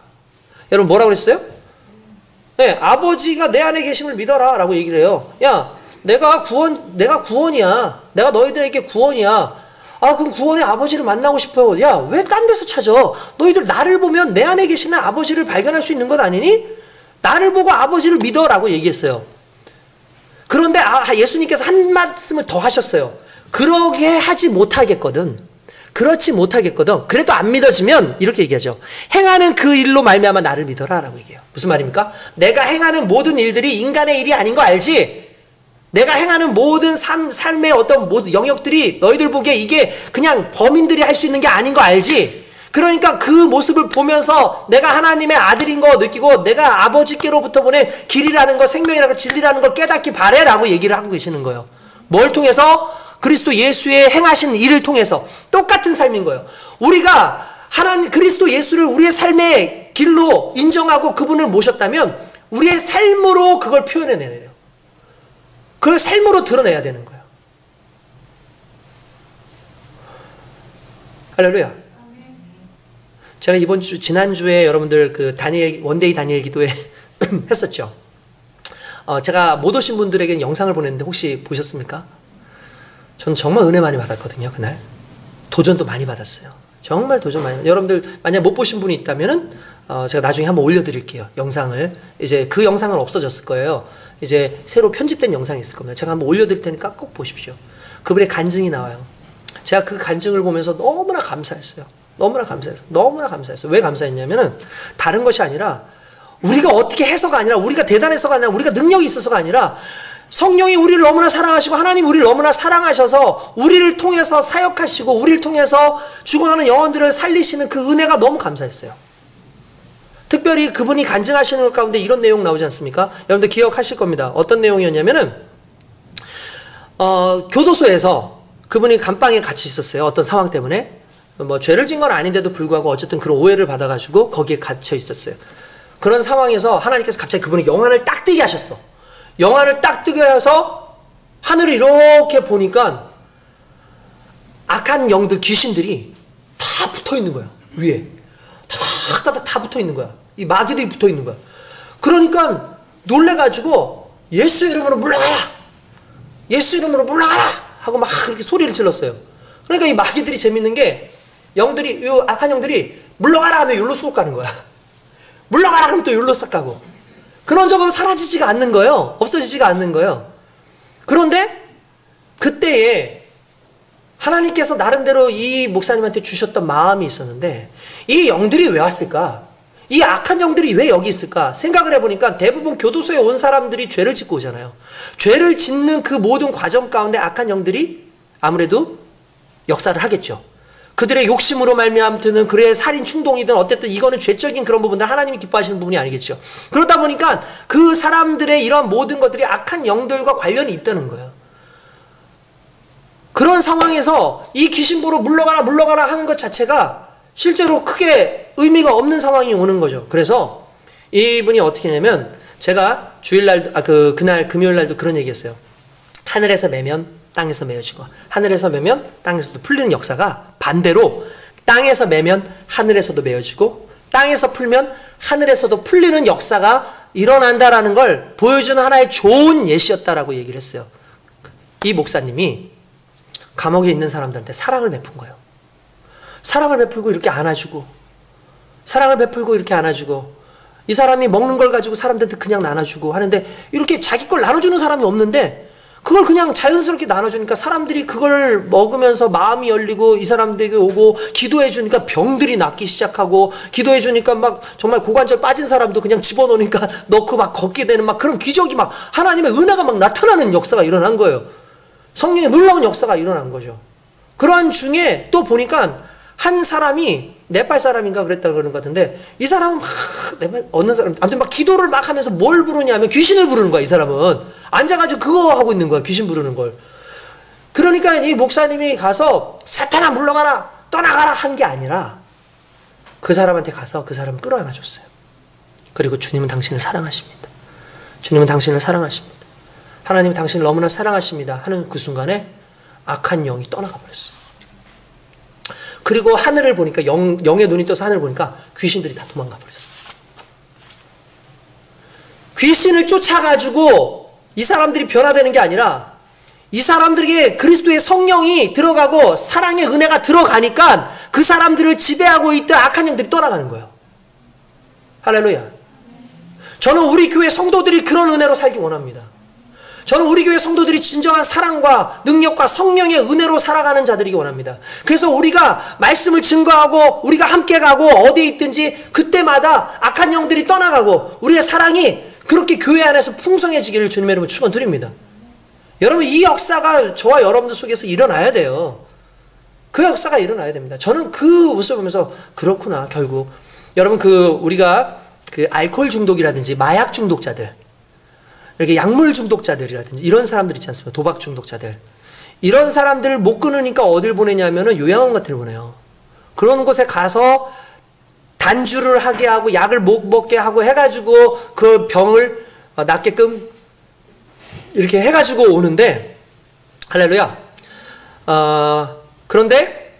여러분 뭐라고 그랬어요? 네, 아버지가 내 안에 계심을 믿어라 라고 얘기를 해요. 야, 내가 구원이야. 내가 너희들에게 구원이야. 아, 그럼 구원의 아버지를 만나고 싶어요. 야, 왜 딴 데서 찾아? 너희들 나를 보면 내 안에 계시는 아버지를 발견할 수 있는 것 아니니? 나를 보고 아버지를 믿어라고 얘기했어요. 그런데 예수님께서 한 말씀을 더 하셨어요. 그러게 하지 못하겠거든. 그렇지 못하겠거든. 그래도 안 믿어지면 이렇게 얘기하죠. 행하는 그 일로 말미암아 나를 믿어라 라고 얘기해요. 무슨 말입니까? 내가 행하는 모든 일들이 인간의 일이 아닌 거 알지? 내가 행하는 모든 삶의 어떤 모든 영역들이 너희들 보기에 이게 그냥 범인들이 할 수 있는 게 아닌 거 알지? 그러니까 그 모습을 보면서 내가 하나님의 아들인 거 느끼고 내가 아버지께로부터 보낸 길이라는 거, 생명이라는 거, 진리라는 걸 깨닫기 바래라고 얘기를 하고 계시는 거예요. 뭘 통해서? 그리스도 예수의 행하신 일을 통해서 똑같은 삶인 거예요. 우리가 그리스도 예수를 우리의 삶의 길로 인정하고 그분을 모셨다면 우리의 삶으로 그걸 표현해내야 돼요. 그걸 삶으로 드러내야 되는 거예요. 할렐루야. 제가 지난주에 여러분들 그 원데이 다니엘 기도회 했었죠. 제가 못 오신 분들에게는 영상을 보냈는데 혹시 보셨습니까? 전 정말 은혜 많이 받았거든요, 그날. 도전도 많이 받았어요. 정말 도전 많이. 여러분들 만약 못 보신 분이 있다면은 제가 나중에 한번 올려드릴게요. 영상을. 이제 그 영상은 없어졌을 거예요. 이제 새로 편집된 영상이 있을 겁니다. 제가 한번 올려드릴 테니까 꼭 보십시오. 그분의 간증이 나와요. 제가 그 간증을 보면서 너무나 감사했어요. 너무나 감사했어요. 왜 감사했냐면은 다른 것이 아니라 우리가 어떻게 해서가 아니라 우리가 대단해서가 아니라 우리가 능력이 있어서가 아니라 성령이 우리를 너무나 사랑하시고 하나님 우리를 너무나 사랑하셔서 우리를 통해서 사역하시고 우리를 통해서 죽어가는 영혼들을 살리시는 그 은혜가 너무 감사했어요. 특별히 그분이 간증하시는 것 가운데 이런 내용 나오지 않습니까? 여러분들 기억하실 겁니다. 어떤 내용이었냐면은 교도소에서 그분이 감방에 같이 있었어요. 어떤 상황 때문에 뭐 죄를 진 건 아닌데도 불구하고 어쨌든 그런 오해를 받아가지고 거기에 갇혀 있었어요. 그런 상황에서 하나님께서 갑자기 그분이 영안을 딱 뜨게 하셨어. 영안을 딱 뜨게 해서 하늘을 이렇게 보니까 악한 영들, 귀신들이 다 붙어 있는 거야. 위에 다 붙어 있는 거야. 이 마귀들이 붙어 있는 거야. 그러니까 놀래가지고 예수 이름으로 물러가라, 예수 이름으로 물러가라 하고 막 그렇게 소리를 질렀어요. 그러니까 이 마귀들이 재밌는 게 영들이, 이 악한 영들이 물러가라 하면 여기로 쏙 가는 거야. 물러가라 하면 또 여기로 싹 가고. 그런 적으로 사라지지가 않는 거예요. 없어지지가 않는 거예요. 그런데 그때에 하나님께서 나름대로 이 목사님한테 주셨던 마음이 있었는데 이 영들이 왜 왔을까? 이 악한 영들이 왜 여기 있을까? 생각을 해보니까 대부분 교도소에 온 사람들이 죄를 짓고 오잖아요. 죄를 짓는 그 모든 과정 가운데 악한 영들이 아무래도 역사를 하겠죠. 그들의 욕심으로 말미암든 그의 살인 충동이든 어쨌든 이거는 죄적인 그런 부분들, 하나님이 기뻐하시는 부분이 아니겠죠. 그러다 보니까 그 사람들의 이런 모든 것들이 악한 영들과 관련이 있다는 거예요. 그런 상황에서 이 귀신 보러 물러가라 하는 것 자체가 실제로 크게 의미가 없는 상황이 오는 거죠. 그래서 이분이 어떻게 했냐면, 제가 주일날, 그날 금요일날도 그런 얘기 했어요. 하늘에서 매면 땅에서 메어지고, 하늘에서 매면 땅에서도 풀리는 역사가 반대로 땅에서 매면 하늘에서도 메어지고, 땅에서 풀면 하늘에서도 풀리는 역사가 일어난다라는 걸 보여주는 하나의 좋은 예시였다라고 얘기를 했어요. 이 목사님이 감옥에 있는 사람들한테 사랑을 베푼 거예요. 사랑을 베풀고 이렇게 안아주고, 사랑을 베풀고 이렇게 안아주고, 이 사람이 먹는 걸 가지고 사람들한테 그냥 나눠주고 하는데, 이렇게 자기 걸 나눠주는 사람이 없는데 그걸 그냥 자연스럽게 나눠주니까 사람들이 그걸 먹으면서 마음이 열리고 이 사람들에게 오고, 기도해 주니까 병들이 낫기 시작하고, 기도해 주니까 막 정말 고관절 빠진 사람도 그냥 집어넣으니까 넣고 막 걷게 되는 막 그런 기적이, 막 하나님의 은혜가 막 나타나는 역사가 일어난 거예요. 성령의 놀라운 역사가 일어난 거죠. 그러한 중에 또 보니까 한 사람이 네팔 사람인가 그랬다 그러는 것 같은데, 이 사람은 어느 사람, 아무튼 막 기도를 막 하면서 뭘 부르냐면 귀신을 부르는 거야. 이 사람은 앉아가지고 그거 하고 있는 거야. 귀신 부르는 걸. 그러니까 이 목사님이 가서 사탄아 물러가라, 떠나가라 한 게 아니라 그 사람한테 가서 그 사람을 끌어안아 줬어요. 그리고 주님은 당신을 사랑하십니다. 주님은 당신을 사랑하십니다. 하나님은 당신을 너무나 사랑하십니다 하는 그 순간에 악한 영이 떠나가 버렸어요. 그리고 하늘을 보니까, 영의 눈이 떠서 하늘을 보니까 귀신들이 다 도망가 버렸어요. 귀신을 쫓아가지고 이 사람들이 변화되는 게 아니라 이 사람들에게 그리스도의 성령이 들어가고 사랑의 은혜가 들어가니까 그 사람들을 지배하고 있던 악한 영들이 떠나가는 거예요. 할렐루야. 저는 우리 교회 성도들이 그런 은혜로 살기 원합니다. 저는 우리 교회 성도들이 진정한 사랑과 능력과 성령의 은혜로 살아가는 자들이기 원합니다. 그래서 우리가 말씀을 증거하고 우리가 함께 가고 어디에 있든지 그때마다 악한 영들이 떠나가고 우리의 사랑이 그렇게 교회 안에서 풍성해지기를 주님의 이름으로 축원드립니다. 여러분, 이 역사가 저와 여러분들 속에서 일어나야 돼요. 그 역사가 일어나야 됩니다. 저는 그 모습을 보면서 그렇구나. 결국 여러분, 우리가 알코올 중독이라든지 마약 중독자들, 이렇게 약물 중독자들이라든지 이런 사람들 있지 않습니까? 도박 중독자들. 이런 사람들을 못 끊으니까 어딜 보내냐면은 요양원 같은 데 보내요. 그런 곳에 가서 단주를 하게 하고 약을 못 먹게 하고 해가지고 그 병을 낫게끔 이렇게 해가지고 오는데, 할렐루야. 그런데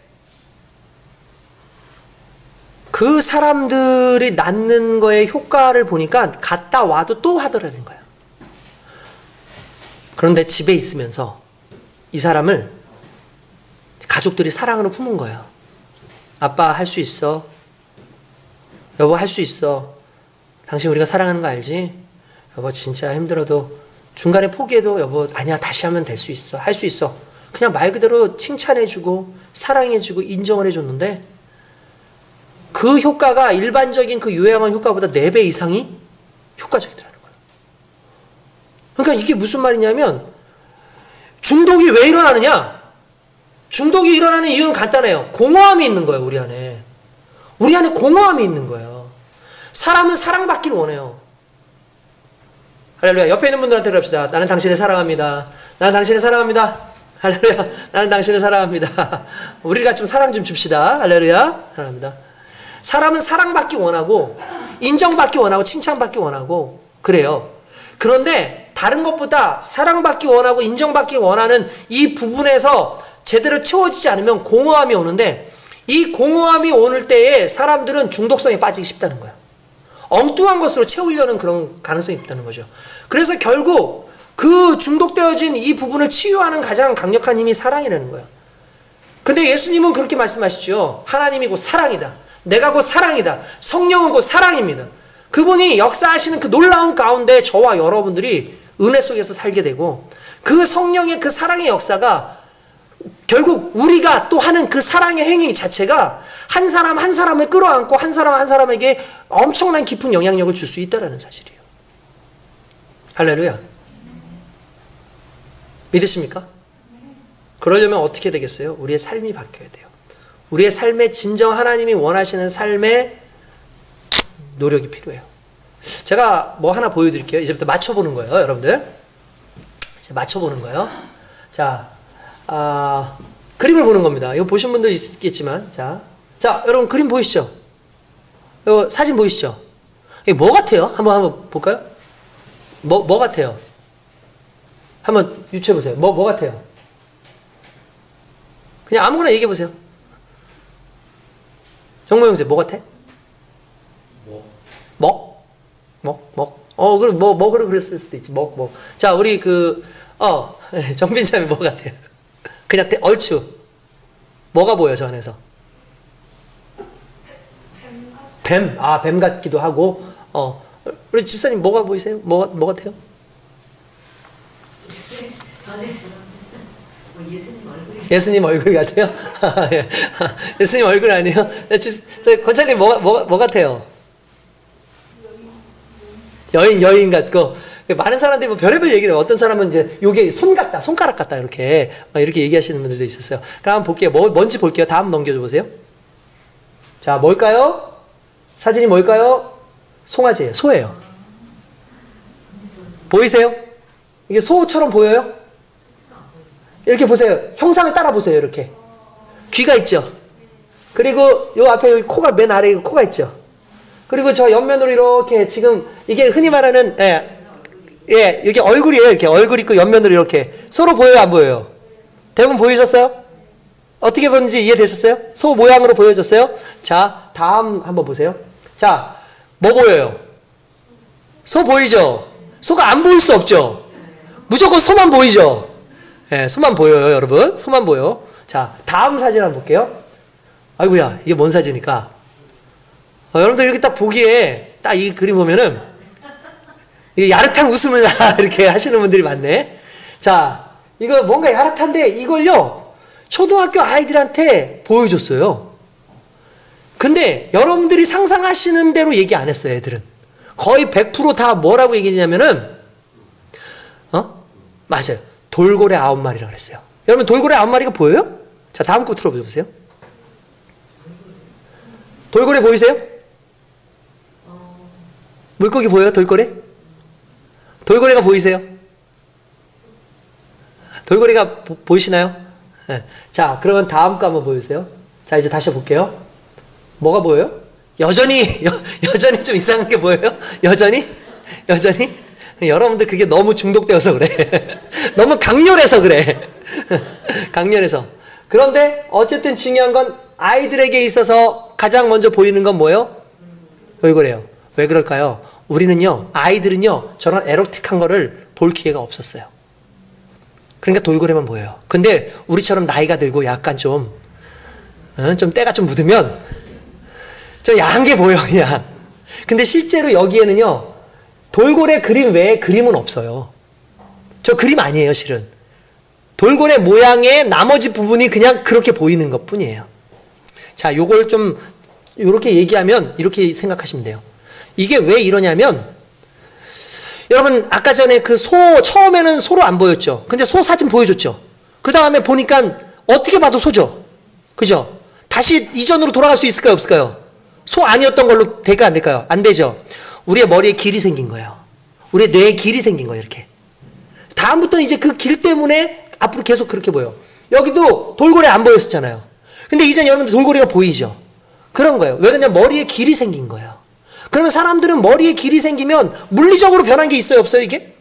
그 사람들이 낫는 거에 효과를 보니까 갔다 와도 또 하더라는 거예요. 그런데 집에 있으면서 이 사람을 가족들이 사랑으로 품은 거예요. 아빠 할 수 있어. 여보 할 수 있어. 당신 우리가 사랑하는 거 알지? 여보 진짜 힘들어도 중간에 포기해도 여보 아니야 다시 하면 될 수 있어. 할 수 있어. 그냥 말 그대로 칭찬해주고 사랑해주고 인정을 해줬는데 그 효과가 일반적인 그 요양원 효과보다 4배 이상이 효과적이더라고요. 그러니까 이게 무슨 말이냐면, 중독이 왜 일어나느냐? 중독이 일어나는 이유는 간단해요. 공허함이 있는 거예요. 우리 안에 공허함이 있는 거예요. 사람은 사랑받기를 원해요. 할렐루야. 옆에 있는 분들한테 그럽시다. 나는 당신을 사랑합니다. 나는 당신을 사랑합니다. 할렐루야. 나는 당신을 사랑합니다. 우리가 좀 사랑 좀 줍시다. 할렐루야. 사랑합니다. 사람은 사랑받기 원하고 인정받기 원하고 칭찬받기 원하고 그래요. 그런데 다른 것보다 사랑받기 원하고 인정받기 원하는 이 부분에서 제대로 채워지지 않으면 공허함이 오는데, 이 공허함이 오는 때에 사람들은 중독성에 빠지기 쉽다는 거예요. 엉뚱한 것으로 채우려는 그런 가능성이 있다는 거죠. 그래서 결국 그 중독되어진 이 부분을 치유하는 가장 강력한 힘이 사랑이라는 거예요. 근데 예수님은 그렇게 말씀하시죠. 하나님이 곧 사랑이다. 내가 곧 사랑이다. 성령은 곧 사랑입니다. 그분이 역사하시는 그 놀라운 가운데 저와 여러분들이 은혜 속에서 살게 되고, 그 성령의 그 사랑의 역사가 결국 우리가 또 하는 그 사랑의 행위 자체가 한 사람 한 사람을 끌어안고 한 사람 한 사람에게 엄청난 깊은 영향력을 줄 수 있다는 사실이에요. 할렐루야. 믿으십니까? 그러려면 어떻게 되겠어요? 우리의 삶이 바뀌어야 돼요. 우리의 삶에 진정 하나님이 원하시는 삶의 노력이 필요해요. 제가 뭐 하나 보여드릴게요. 이제부터 맞춰보는 거예요, 여러분들. 이제 맞춰보는 거예요. 자, 그림을 보는 겁니다. 이거 보신 분도 있겠지만, 자, 여러분 그림 보이시죠? 이거 사진 보이시죠? 이게 뭐 같아요? 한번 볼까요? 뭐 같아요? 한번 유추해보세요. 뭐 같아요? 그냥 아무거나 얘기해보세요. 정모 형제, 뭐 같아? 그럼 먹으러 그랬을 수도 있지. 자, 우리 정빈참이 뭐 같아요? 그냥 얼추. 뭐가 보여, 저 안에서? 뱀. 뱀 같기도 하고, 우리 집사님 뭐가 보이세요? 뭐 같아요? 예수님 얼굴 같아요? 예수님 얼굴 아니에요? 저 권찬님 뭐 같아요? 여인 같고. 많은 사람들이 뭐 별의별 얘기를 해요. 어떤 사람은 이제 요게 손 같다, 손가락 같다, 이렇게 얘기하시는 분들도 있었어요. 그러니까 한번 볼게요. 뭔지 볼게요. 다음 넘겨줘 보세요. 자, 뭘까요? 사진이 뭘까요? 송아지예요. 소예요. 보이세요? 이게 소처럼 보여요? 이렇게 보세요. 형상을 따라 보세요. 이렇게. 귀가 있죠? 그리고 요 앞에 여기 코가 맨 아래에 코가 있죠? 그리고 저 옆면으로 이렇게 지금 이게 흔히 말하는, 여기 얼굴이에요. 이렇게 얼굴 있고 옆면으로 이렇게. 소로 보여요? 안 보여요? 대부분 보이셨어요? 어떻게 보는지 이해되셨어요? 소 모양으로 보여졌어요? 자, 다음 한번 보세요. 자, 뭐 보여요? 소 보이죠? 소가 안 보일 수 없죠? 무조건 소만 보이죠? 소만 보여요, 여러분. 소만 보여. 자, 다음 사진 한번 볼게요. 아이고야, 이게 뭔 사진일까? 여러분들 이렇게 딱 보기에 딱 이 그림 보면은 야릇한 웃음을 이렇게 하시는 분들이 많네. 자, 이거 뭔가 야릇한데 이걸요 초등학교 아이들한테 보여줬어요. 근데 여러분들이 상상하시는 대로 얘기 안 했어요. 애들은 거의 100% 다 뭐라고 얘기했냐면은 맞아요. 돌고래 9마리라고 그랬어요. 여러분 돌고래 9마리가 보여요? 자, 다음 거 틀어보세요. 돌고래 보이세요? 물고기 보여요? 돌고래? 돌고래가 보이세요? 돌고래가 보이시나요? 네. 자, 그러면 다음 거 한번 보여주세요. 자, 이제 다시 볼게요. 뭐가 보여요? 여전히 좀 이상한 게 보여요? 여전히? 여러분들 그게 너무 중독되어서 그래. 너무 강렬해서 그래. 강렬해서. 그런데 어쨌든 중요한 건 아이들에게 있어서 가장 먼저 보이는 건 뭐예요? 돌고래요. 왜 그럴까요? 우리는요, 아이들은요, 저런 에로틱한 거를 볼 기회가 없었어요. 그러니까 돌고래만 보여요. 근데 우리처럼 나이가 들고 약간 좀 때가 좀 묻으면 좀 야한 게 보여, 그냥. 근데 실제로 여기에는요, 돌고래 그림 외에 그림은 없어요. 저 그림 아니에요, 실은. 돌고래 모양의 나머지 부분이 그냥 그렇게 보이는 것 뿐이에요. 자, 요걸 좀, 요렇게 얘기하면 이렇게 생각하시면 돼요. 이게 왜 이러냐면, 여러분, 아까 전에 그 처음에는 소로 안 보였죠? 근데 소 사진 보여줬죠? 그 다음에 보니까 어떻게 봐도 소죠? 그죠? 다시 이전으로 돌아갈 수 있을까요? 없을까요? 소 아니었던 걸로 될까 안 될까요? 안 되죠. 우리의 머리에 길이 생긴 거예요. 우리의 뇌에 길이 생긴 거예요. 이렇게. 다음부터는 이제 그 길 때문에 앞으로 계속 그렇게 보여. 여기도 돌고래 안 보였었잖아요. 근데 이제 여러분들 돌고래가 보이죠. 그런 거예요. 왜 그러냐? 머리에 길이 생긴 거예요. 그러면 사람들은 머리에 길이 생기면 물리적으로 변한 게 있어요? 없어요? 이게?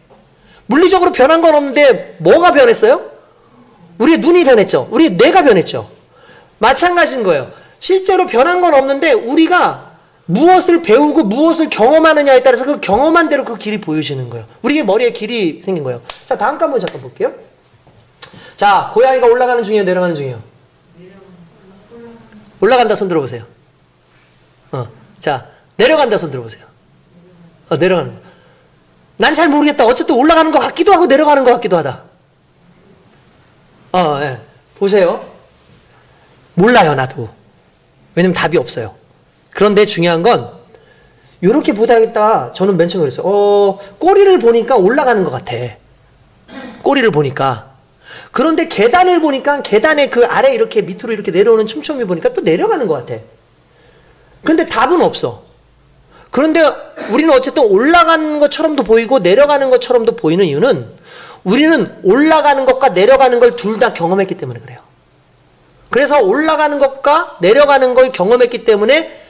물리적으로 변한 건 없는데 뭐가 변했어요? 우리의 눈이 변했죠. 우리의 뇌가 변했죠. 마찬가지인 거예요. 실제로 변한 건 없는데 우리가 무엇을 배우고 무엇을 경험하느냐에 따라서 그 경험한 대로 그 길이 보여지는 거예요. 우리의 머리에 길이 생긴 거예요. 자, 다음 거 한번 잠깐 볼게요. 자, 고양이가 올라가는 중이에요? 내려가는 중이에요? 올라간다 손 들어보세요. 자, 내려간다 손 들어보세요. 내려가는 거. 난 잘 모르겠다. 어쨌든 올라가는 것 같기도 하고 내려가는 것 같기도 하다. 예. 보세요. 몰라요, 나도. 왜냐면 답이 없어요. 그런데 중요한 건 이렇게 보다겠다. 저는 맨 처음에 그랬어요. 꼬리를 보니까 올라가는 것 같아. 꼬리를 보니까. 그런데 계단을 보니까 계단의 그 아래 이렇게 밑으로 이렇게 내려오는 촘촘히 보니까 또 내려가는 것 같아. 그런데 답은 없어. 그런데 우리는 어쨌든 올라가는 것처럼도 보이고 내려가는 것처럼도 보이는 이유는 우리는 올라가는 것과 내려가는 걸 둘 다 경험했기 때문에 그래요. 그래서 올라가는 것과 내려가는 걸 경험했기 때문에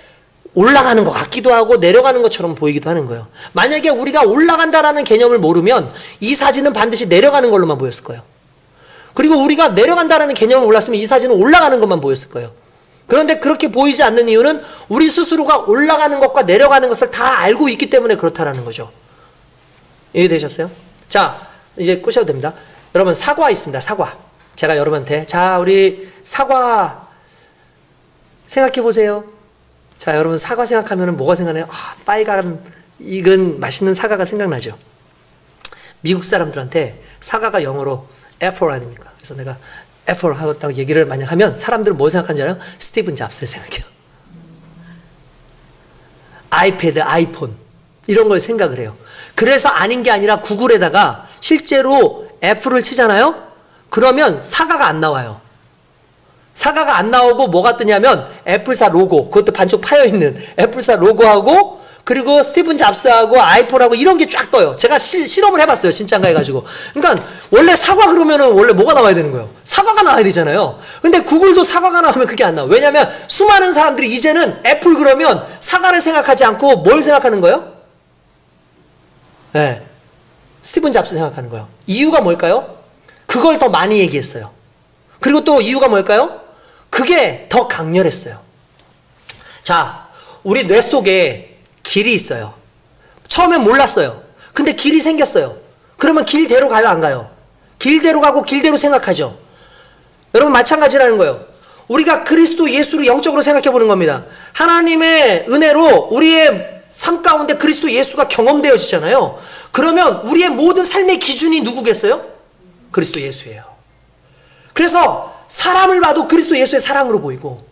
올라가는 것 같기도 하고 내려가는 것처럼 보이기도 하는 거예요. 만약에 우리가 올라간다라는 개념을 모르면 이 사진은 반드시 내려가는 걸로만 보였을 거예요. 그리고 우리가 내려간다라는 개념을 몰랐으면 이 사진은 올라가는 것만 보였을 거예요. 그런데 그렇게 보이지 않는 이유는 우리 스스로가 올라가는 것과 내려가는 것을 다 알고 있기 때문에 그렇다라는 거죠. 이해되셨어요? 자, 이제 끄셔도 됩니다. 여러분, 사과 있습니다. 사과. 제가 여러분한테, 자, 우리 사과 생각해 보세요. 자, 여러분, 사과 생각하면 뭐가 생각나요? 빨간 익은 맛있는 사과가 생각나죠. 미국 사람들한테 사과가 영어로 애플 아닙니까? 그래서 내가 애플 하겠다고 얘기를 만약 하면 사람들은 뭐 생각하는지 알아요? 스티븐 잡스를 생각해요. 아이패드, 아이폰 이런 걸 생각을 해요. 그래서 아닌 게 아니라 구글에다가 실제로 애플을 치잖아요? 그러면 사과가 안 나와요. 사과가 안 나오고 뭐가 뜨냐면 애플사 로고, 그것도 반쪽 파여있는 애플사 로고하고 그리고 스티븐 잡스하고 아이폰하고 이런 게 쫙 떠요. 제가 실험을 해봤어요. 진짠가 해가지고. 그러니까 원래 사과 그러면은 원래 뭐가 나와야 되는 거예요? 사과가 나와야 되잖아요. 근데 구글도 사과가 나오면 그게 안 나와. 왜냐면 수많은 사람들이 이제는 애플 그러면 사과를 생각하지 않고 뭘 생각하는 거예요? 네. 스티븐 잡스 생각하는 거예요. 이유가 뭘까요? 그걸 더 많이 얘기했어요. 그리고 또 이유가 뭘까요? 그게 더 강렬했어요. 자, 우리 뇌 속에 길이 있어요. 처음엔 몰랐어요. 근데 길이 생겼어요. 그러면 길대로 가요, 안 가요? 길대로 가고 길대로 생각하죠. 여러분, 마찬가지라는 거예요. 우리가 그리스도 예수를 영적으로 생각해 보는 겁니다. 하나님의 은혜로 우리의 삶 가운데 그리스도 예수가 경험되어지잖아요. 그러면 우리의 모든 삶의 기준이 누구겠어요? 그리스도 예수예요. 그래서 사람을 봐도 그리스도 예수의 사랑으로 보이고,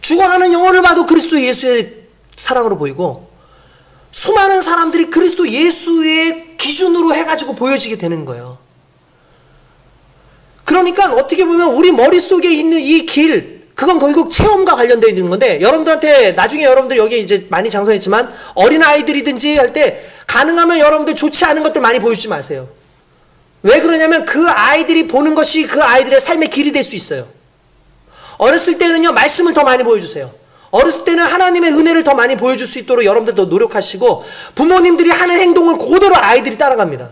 죽어가는 영혼을 봐도 그리스도 예수의 사랑으로 보이고, 수많은 사람들이 그리스도 예수의 기준으로 해가지고 보여지게 되는 거예요. 그러니까 어떻게 보면 우리 머릿속에 있는 이 길, 그건 결국 체험과 관련되어 있는 건데, 여러분들한테 나중에 여러분들 여기 이제 많이 장성했지만 어린아이들이든지 할 때 가능하면 여러분들 좋지 않은 것들 많이 보여주지 마세요. 왜 그러냐면 그 아이들이 보는 것이 그 아이들의 삶의 길이 될 수 있어요. 어렸을 때는요, 말씀을 더 많이 보여주세요. 어렸을 때는 하나님의 은혜를 더 많이 보여줄 수 있도록 여러분들도 노력하시고, 부모님들이 하는 행동을 그대로 아이들이 따라갑니다.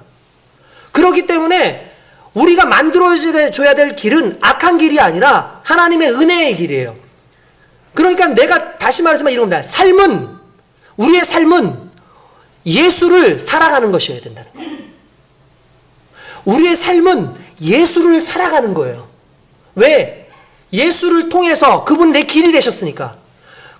그렇기 때문에 우리가 만들어줘야 될 길은 악한 길이 아니라 하나님의 은혜의 길이에요. 그러니까 내가 다시 말해서 이런 겁니다. 우리의 삶은 예수를 살아가는 것이어야 된다는 거예요. 우리의 삶은 예수를 살아가는 거예요. 왜? 예수를 통해서 그분이 내 길이 되셨으니까,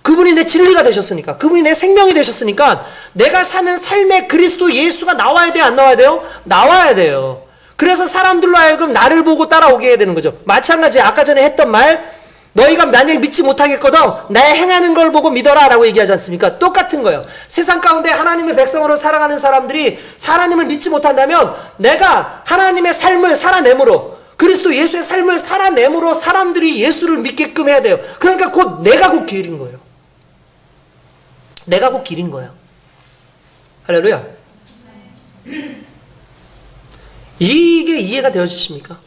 그분이 내 진리가 되셨으니까, 그분이 내 생명이 되셨으니까 내가 사는 삶에 그리스도 예수가 나와야 돼요? 안 나와야 돼요? 나와야 돼요. 그래서 사람들로 하여금 나를 보고 따라오게 해야 되는 거죠. 마찬가지 아까 전에 했던 말, 너희가 만약에 믿지 못하겠거든 나의 행하는 걸 보고 믿어라 라고 얘기하지 않습니까? 똑같은 거예요. 세상 가운데 하나님의 백성으로 살아가는 사람들이 하나님을 믿지 못한다면 내가 하나님의 삶을 살아내므로, 그리스도 예수의 삶을 살아내므로 사람들이 예수를 믿게끔 해야 돼요. 그러니까 곧 내가 곧 길인 거예요. 내가 곧 길인 거예요. 할렐루야. 이게 이해가 되어지십니까?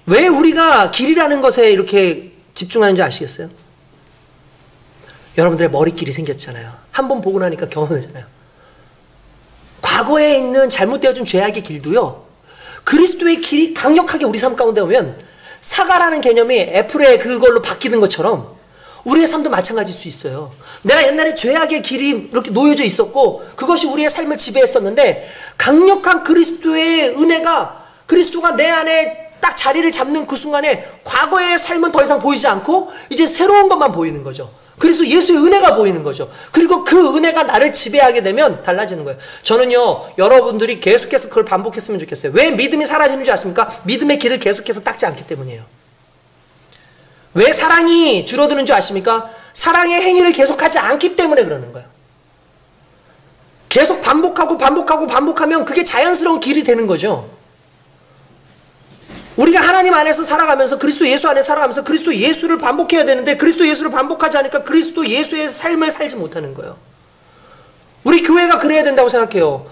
왜 우리가 길이라는 것에 이렇게 집중하는지 아시겠어요? 여러분들의 머리끼리 생겼잖아요. 한 번 보고 나니까 경험하잖아요. 과거에 있는 잘못되어진 죄악의 길도요, 그리스도의 길이 강력하게 우리 삶 가운데 오면 사과라는 개념이 애플의 그걸로 바뀌는 것처럼 우리의 삶도 마찬가지일 수 있어요. 내가 옛날에 죄악의 길이 이렇게 놓여져 있었고 그것이 우리의 삶을 지배했었는데 강력한 그리스도의 은혜가, 그리스도가 내 안에 딱 자리를 잡는 그 순간에 과거의 삶은 더 이상 보이지 않고 이제 새로운 것만 보이는 거죠. 그리스도 예수의 은혜가 보이는 거죠. 그리고 그 은혜가 나를 지배하게 되면 달라지는 거예요. 저는요, 여러분들이 계속해서 그걸 반복했으면 좋겠어요. 왜 믿음이 사라지는 줄 아십니까? 믿음의 길을 계속해서 닦지 않기 때문이에요. 왜 사랑이 줄어드는 줄 아십니까? 사랑의 행위를 계속하지 않기 때문에 그러는 거예요. 계속 반복하면 그게 자연스러운 길이 되는 거죠. 우리가 하나님 안에서 살아가면서, 그리스도 예수 안에 살아가면서 그리스도 예수를 반복해야 되는데 그리스도 예수를 반복하지 않으니까 그리스도 예수의 삶을 살지 못하는 거예요. 우리 교회가 그래야 된다고 생각해요.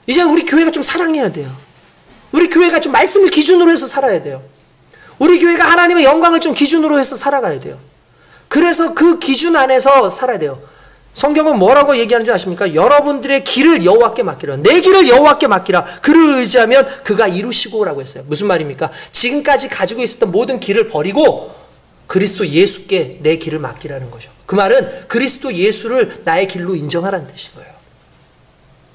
이제 우리 교회가 좀 사랑해야 돼요. 우리 교회가 좀 말씀을 기준으로 해서 살아야 돼요. 우리 교회가 하나님의 영광을 좀 기준으로 해서 살아가야 돼요. 그래서 그 기준 안에서 살아야 돼요. 성경은 뭐라고 얘기하는 줄 아십니까? 여러분들의 길을 여호와께 맡기라. 내 길을 여호와께 맡기라. 그를 의지하면 그가 이루시고라고 했어요. 무슨 말입니까? 지금까지 가지고 있었던 모든 길을 버리고 그리스도 예수께 내 길을 맡기라는 거죠. 그 말은 그리스도 예수를 나의 길로 인정하라는 뜻인 거예요.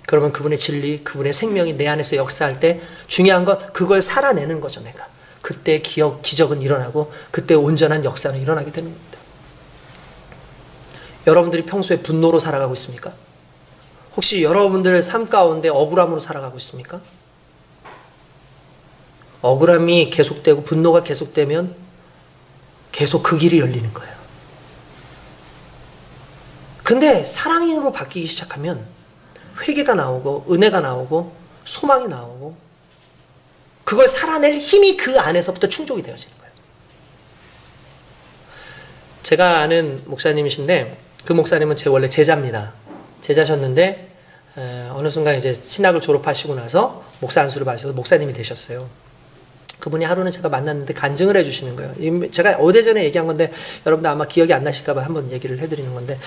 그러면 그분의 진리, 그분의 생명이 내 안에서 역사할 때 중요한 건 그걸 살아내는 거죠, 내가. 그때 기적은 일어나고 그때 온전한 역사는 일어나게 되는 겁니다. 여러분들이 평소에 분노로 살아가고 있습니까? 혹시 여러분들의 삶 가운데 억울함으로 살아가고 있습니까? 억울함이 계속되고 분노가 계속되면 계속 그 길이 열리는 거예요. 근데 사랑으로 바뀌기 시작하면 회개가 나오고 은혜가 나오고 소망이 나오고 그걸 살아낼 힘이 그 안에서부터 충족이 되어지는 거예요. 제가 아는 목사님이신데 그 목사님은 제 원래 제자입니다. 제자셨는데 어느 순간 이제 신학을 졸업하시고 나서 목사 안수를 받으셔서 목사님이 되셨어요. 그분이 하루는 제가 만났는데 간증을 해주시는 거예요. 제가 오래전에 얘기한 건데 여러분들 아마 기억이 안 나실까 봐 한번 얘기를 해드리는 건데,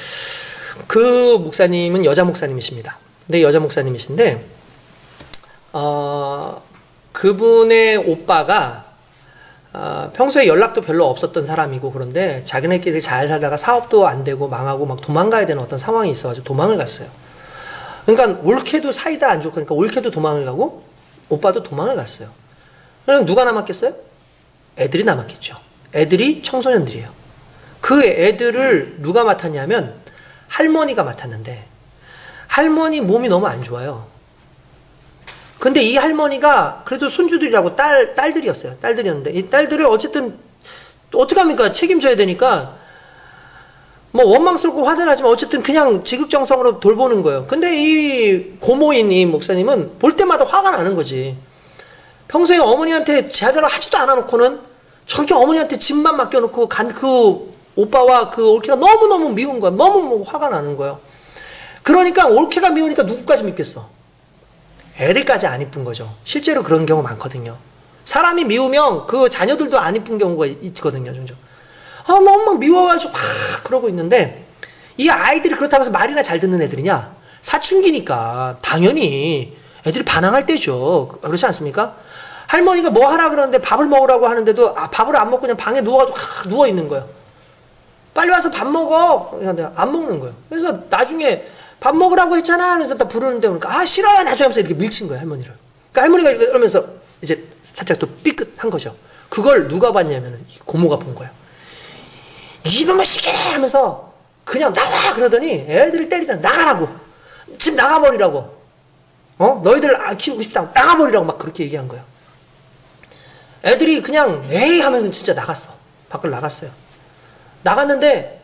그 목사님은 여자 목사님이십니다. 근데 여자 목사님이신데 그분의 오빠가 평소에 연락도 별로 없었던 사람이고, 그런데 자기네끼리 잘 살다가 사업도 안 되고 망하고 막 도망가야 되는 어떤 상황이 있어가지고 도망을 갔어요. 그러니까 올케도 사이다 안 좋고 그러니까 올케도 도망을 가고 오빠도 도망을 갔어요. 그럼 누가 남았겠어요? 애들이 남았겠죠. 애들이 청소년들이에요. 그 애들을 누가 맡았냐면 할머니가 맡았는데 할머니 몸이 너무 안 좋아요. 근데 이 할머니가 그래도 손주들이라고 딸들이었어요. 딸들이었는데 이 딸들을 어쨌든 어떻게 합니까? 책임져야 되니까 뭐 원망스럽고 화들하지만 어쨌든 그냥 지극정성으로 돌보는 거예요. 근데 이 고모인 이 목사님은 볼 때마다 화가 나는 거지. 평소에 어머니한테 제대로 하지도 않아 놓고는 저렇게 어머니한테 집만 맡겨놓고 간 그 오빠와 그 올케가 너무너무 미운 거야. 너무 화가 나는 거예요. 그러니까 올케가 미우니까 누구까지 믿겠어? 애들까지 안 이쁜 거죠. 실제로 그런 경우 많거든요. 사람이 미우면 그 자녀들도 안 이쁜 경우가 있거든요. 종종. 너무 막 미워가지고 막 그러고 있는데 이 아이들이 그렇다고 해서 말이나 잘 듣는 애들이냐? 사춘기니까 당연히 애들이 반항할 때죠. 그렇지 않습니까? 할머니가 뭐 하라 그러는데 밥을 먹으라고 하는데도 밥을 안 먹고 그냥 방에 누워가지고 누워 있는 거예요. 빨리 와서 밥 먹어. 안 먹는 거예요. 그래서 나중에 밥 먹으라고 했잖아. 그래서 다 부르는데 그러니까 싫어요 나중에 하면서 이렇게 밀친 거예요, 할머니를. 그러니까 할머니가 이러면서 이제 살짝 또 삐끗한 거죠. 그걸 누가 봤냐면은 고모가 본 거예요. 이놈의 시계 하면서 그냥 나와 그러더니 애들을 때리다 나가라고, 집 나가버리라고, 너희들 키우고 싶다고 나가버리라고 막 그렇게 얘기한 거예요. 애들이 그냥 에이 하면서 진짜 나갔어. 밖을 나갔어요. 나갔는데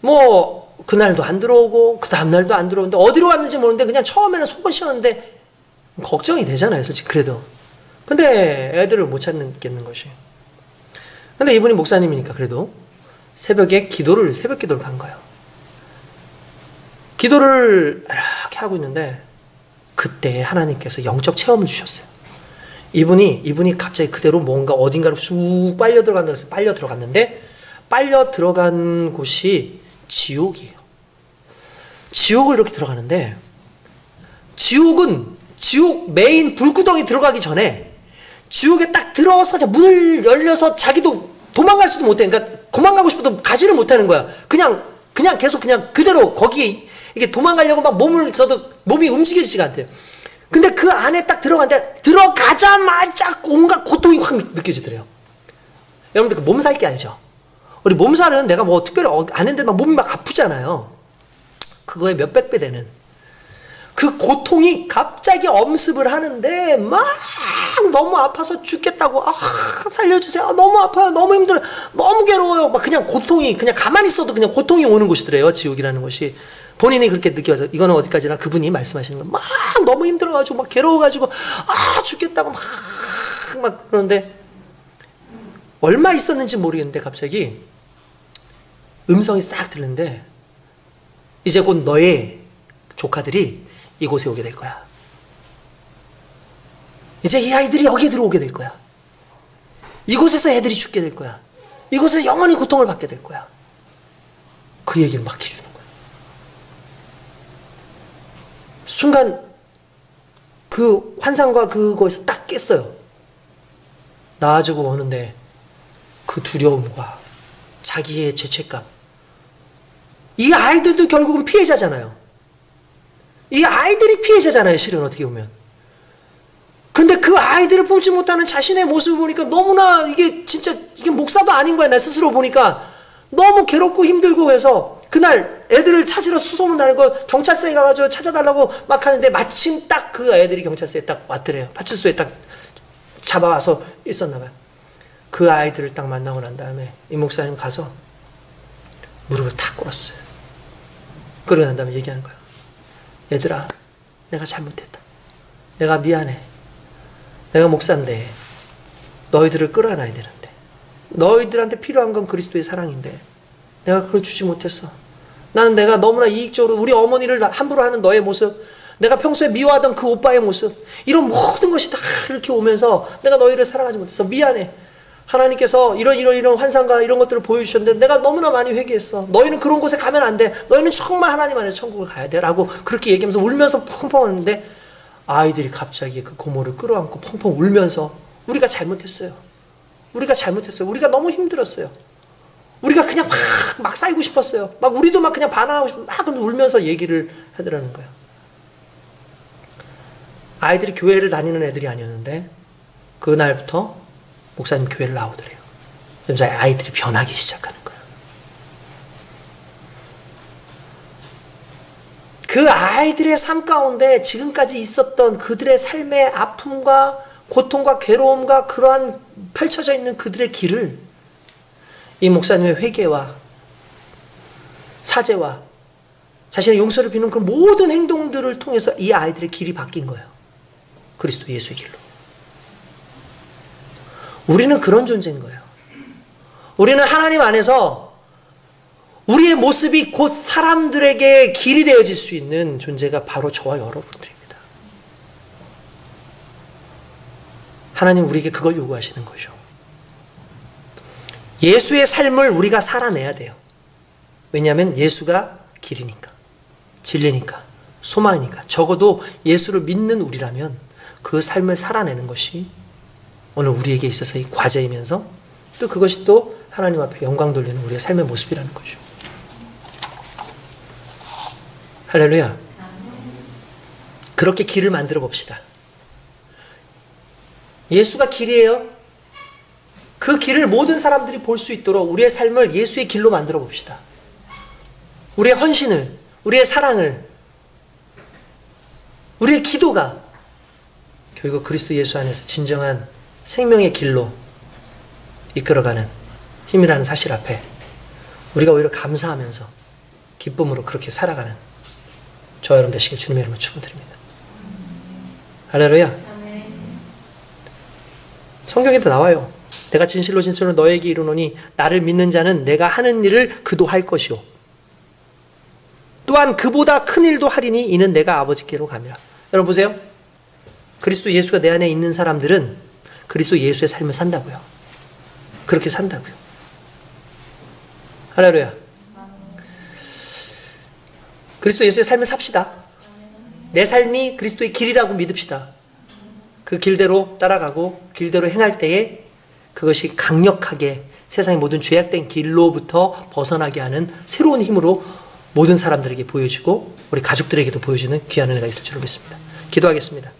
뭐 그날도 안 들어오고 그 다음날도 안 들어오는데 어디로 갔는지 모르는데 그냥 처음에는 속은 쉬었는데 걱정이 되잖아요, 솔직히. 그래도 근데 애들을 못 찾겠는 것이. 근데 이분이 목사님이니까 그래도 새벽 기도를 간 거예요. 기도를 이렇게 하고 있는데 그때 하나님께서 영적 체험을 주셨어요. 이분이 갑자기 그대로 뭔가 어딘가로 쑥 빨려 들어간다 해서 빨려 들어갔는데 빨려 들어간 곳이 지옥이에요. 지옥을 이렇게 들어가는데 지옥 메인 불구덩이 들어가기 전에 지옥에 딱 들어서 문을 열려서 자기도 도망갈 수도 못해. 그러니까 도망가고 싶어도 가지를 못하는 거야. 그냥 계속 그대로 거기에 이게 도망가려고 막 몸을 써도 몸이 움직이지가 않대요. 근데 그 안에 딱 들어갔는데 들어가자마자 온갖 고통이 확 느껴지더래요. 여러분들 그 몸살 게 알죠? 우리 몸살은 내가 뭐 특별히 안 했는데 막 몸이 막 아프잖아요. 그거에 몇백 배 되는 그 고통이 갑자기 엄습을 하는데 막 너무 아파서 죽겠다고 살려주세요. 너무 아파요. 너무 힘들어요. 너무 괴로워요. 막 그냥 고통이 그냥 가만히 있어도 그냥 고통이 오는 곳이더래요. 지옥이라는 것이. 본인이 그렇게 느껴서 이거는 어디까지나 그분이 말씀하시는 거 막 너무 힘들어가지고 막 괴로워가지고 죽겠다고 막 그러는데 얼마 있었는지 모르겠는데 갑자기 음성이 싹 들리는데 이제 곧 너의 조카들이 이곳에 오게 될 거야. 이제 이 아이들이 여기에 들어오게 될 거야. 이곳에서 애들이 죽게 될 거야. 이곳에서 영원히 고통을 받게 될 거야. 그 얘기를 막 해주는 거야. 순간 그 환상과 그거에서 딱 깼어요. 나아지고 오는데 그 두려움과 자기의 죄책감. 이 아이들도 결국은 피해자잖아요. 이 아이들이 피해자잖아요, 실은 어떻게 보면. 근데 그 아이들을 보지 못하는 자신의 모습을 보니까 너무나 이게 진짜 이게 목사도 아닌 거야. 나 스스로 보니까 너무 괴롭고 힘들고 해서 그날 애들을 찾으러 수소문 나고 경찰서에 가가지고 찾아달라고 막 하는데 마침 딱 그 애들이 경찰서에 딱 왔더래요. 파출소에 딱 잡아와서 있었나 봐요. 그 아이들을 딱 만나고 난 다음에 이 목사님 가서 무릎을 탁 꿇었어요. 그러고 난 다음에 얘기하는 거예요. 얘들아, 내가 잘못했다. 내가 미안해. 내가 목사인데 너희들을 끌어안아야 되는데 너희들한테 필요한 건 그리스도의 사랑인데 내가 그걸 주지 못했어. 나는 내가 너무나 이익적으로 우리 어머니를 함부로 하는 너의 모습, 내가 평소에 미워하던 그 오빠의 모습, 이런 모든 것이 다 이렇게 오면서 내가 너희를 사랑하지 못했어. 미안해. 하나님께서 이런 환상과 이런 것들을 보여주셨는데 내가 너무나 많이 회개했어. 너희는 그런 곳에 가면 안 돼. 너희는 정말 하나님 안에서 천국을 가야 돼. 라고 그렇게 얘기하면서 울면서 펑펑 하는데 아이들이 갑자기 그 고모를 끌어안고 펑펑 울면서 우리가 잘못했어요. 우리가 잘못했어요. 우리가 너무 힘들었어요. 우리가 그냥 막 살고 싶었어요. 막 우리도 막 그냥 반항하고 싶어. 막 울면서 얘기를 하더라는 거예요. 아이들이 교회를 다니는 애들이 아니었는데 그날부터 목사님 교회를 나오더래요. 그래서 아이들이 변하기 시작하는 거예요. 그 아이들의 삶 가운데 지금까지 있었던 그들의 삶의 아픔과 고통과 괴로움과 그러한 펼쳐져 있는 그들의 길을 이 목사님의 회개와 사죄와 자신의 용서를 비는 그 모든 행동들을 통해서 이 아이들의 길이 바뀐 거예요. 그리스도 예수의 길로. 우리는 그런 존재인 거예요. 우리는 하나님 안에서 우리의 모습이 곧 사람들에게 길이 되어질 수 있는 존재가 바로 저와 여러분들입니다. 하나님 우리에게 그걸 요구하시는 거죠. 예수의 삶을 우리가 살아내야 돼요. 왜냐하면 예수가 길이니까, 진리니까, 소망이니까. 적어도 예수를 믿는 우리라면 그 삶을 살아내는 것이 오늘 우리에게 있어서의 과제이면서 또 그것이 또 하나님 앞에 영광 돌리는 우리의 삶의 모습이라는 거죠. 할렐루야. 그렇게 길을 만들어 봅시다. 예수가 길이에요. 그 길을 모든 사람들이 볼 수 있도록 우리의 삶을 예수의 길로 만들어 봅시다. 우리의 헌신을, 우리의 사랑을, 우리의 기도가 결국 그리스도 예수 안에서 진정한 생명의 길로 이끌어가는 힘이라는 사실 앞에 우리가 오히려 감사하면서 기쁨으로 그렇게 살아가는 저와 여러분 되시길 주님의 이름으로 축원드립니다. 할렐루야. 성경에도 나와요. 내가 진실로 진실로 너에게 이르노니 나를 믿는 자는 내가 하는 일을 그도 할 것이요. 또한 그보다 큰 일도 하리니 이는 내가 아버지께로 가미라. 여러분 보세요. 그리스도 예수가 내 안에 있는 사람들은 그리스도 예수의 삶을 산다고요. 그렇게 산다고요. 할렐루야. 그리스도 예수의 삶을 삽시다. 내 삶이 그리스도의 길이라고 믿읍시다. 그 길대로 따라가고 길대로 행할 때에 그것이 강력하게 세상의 모든 죄악된 길로부터 벗어나게 하는 새로운 힘으로 모든 사람들에게 보여지고 우리 가족들에게도 보여주는 귀한 은혜가 있을 줄로 믿습니다. 기도하겠습니다.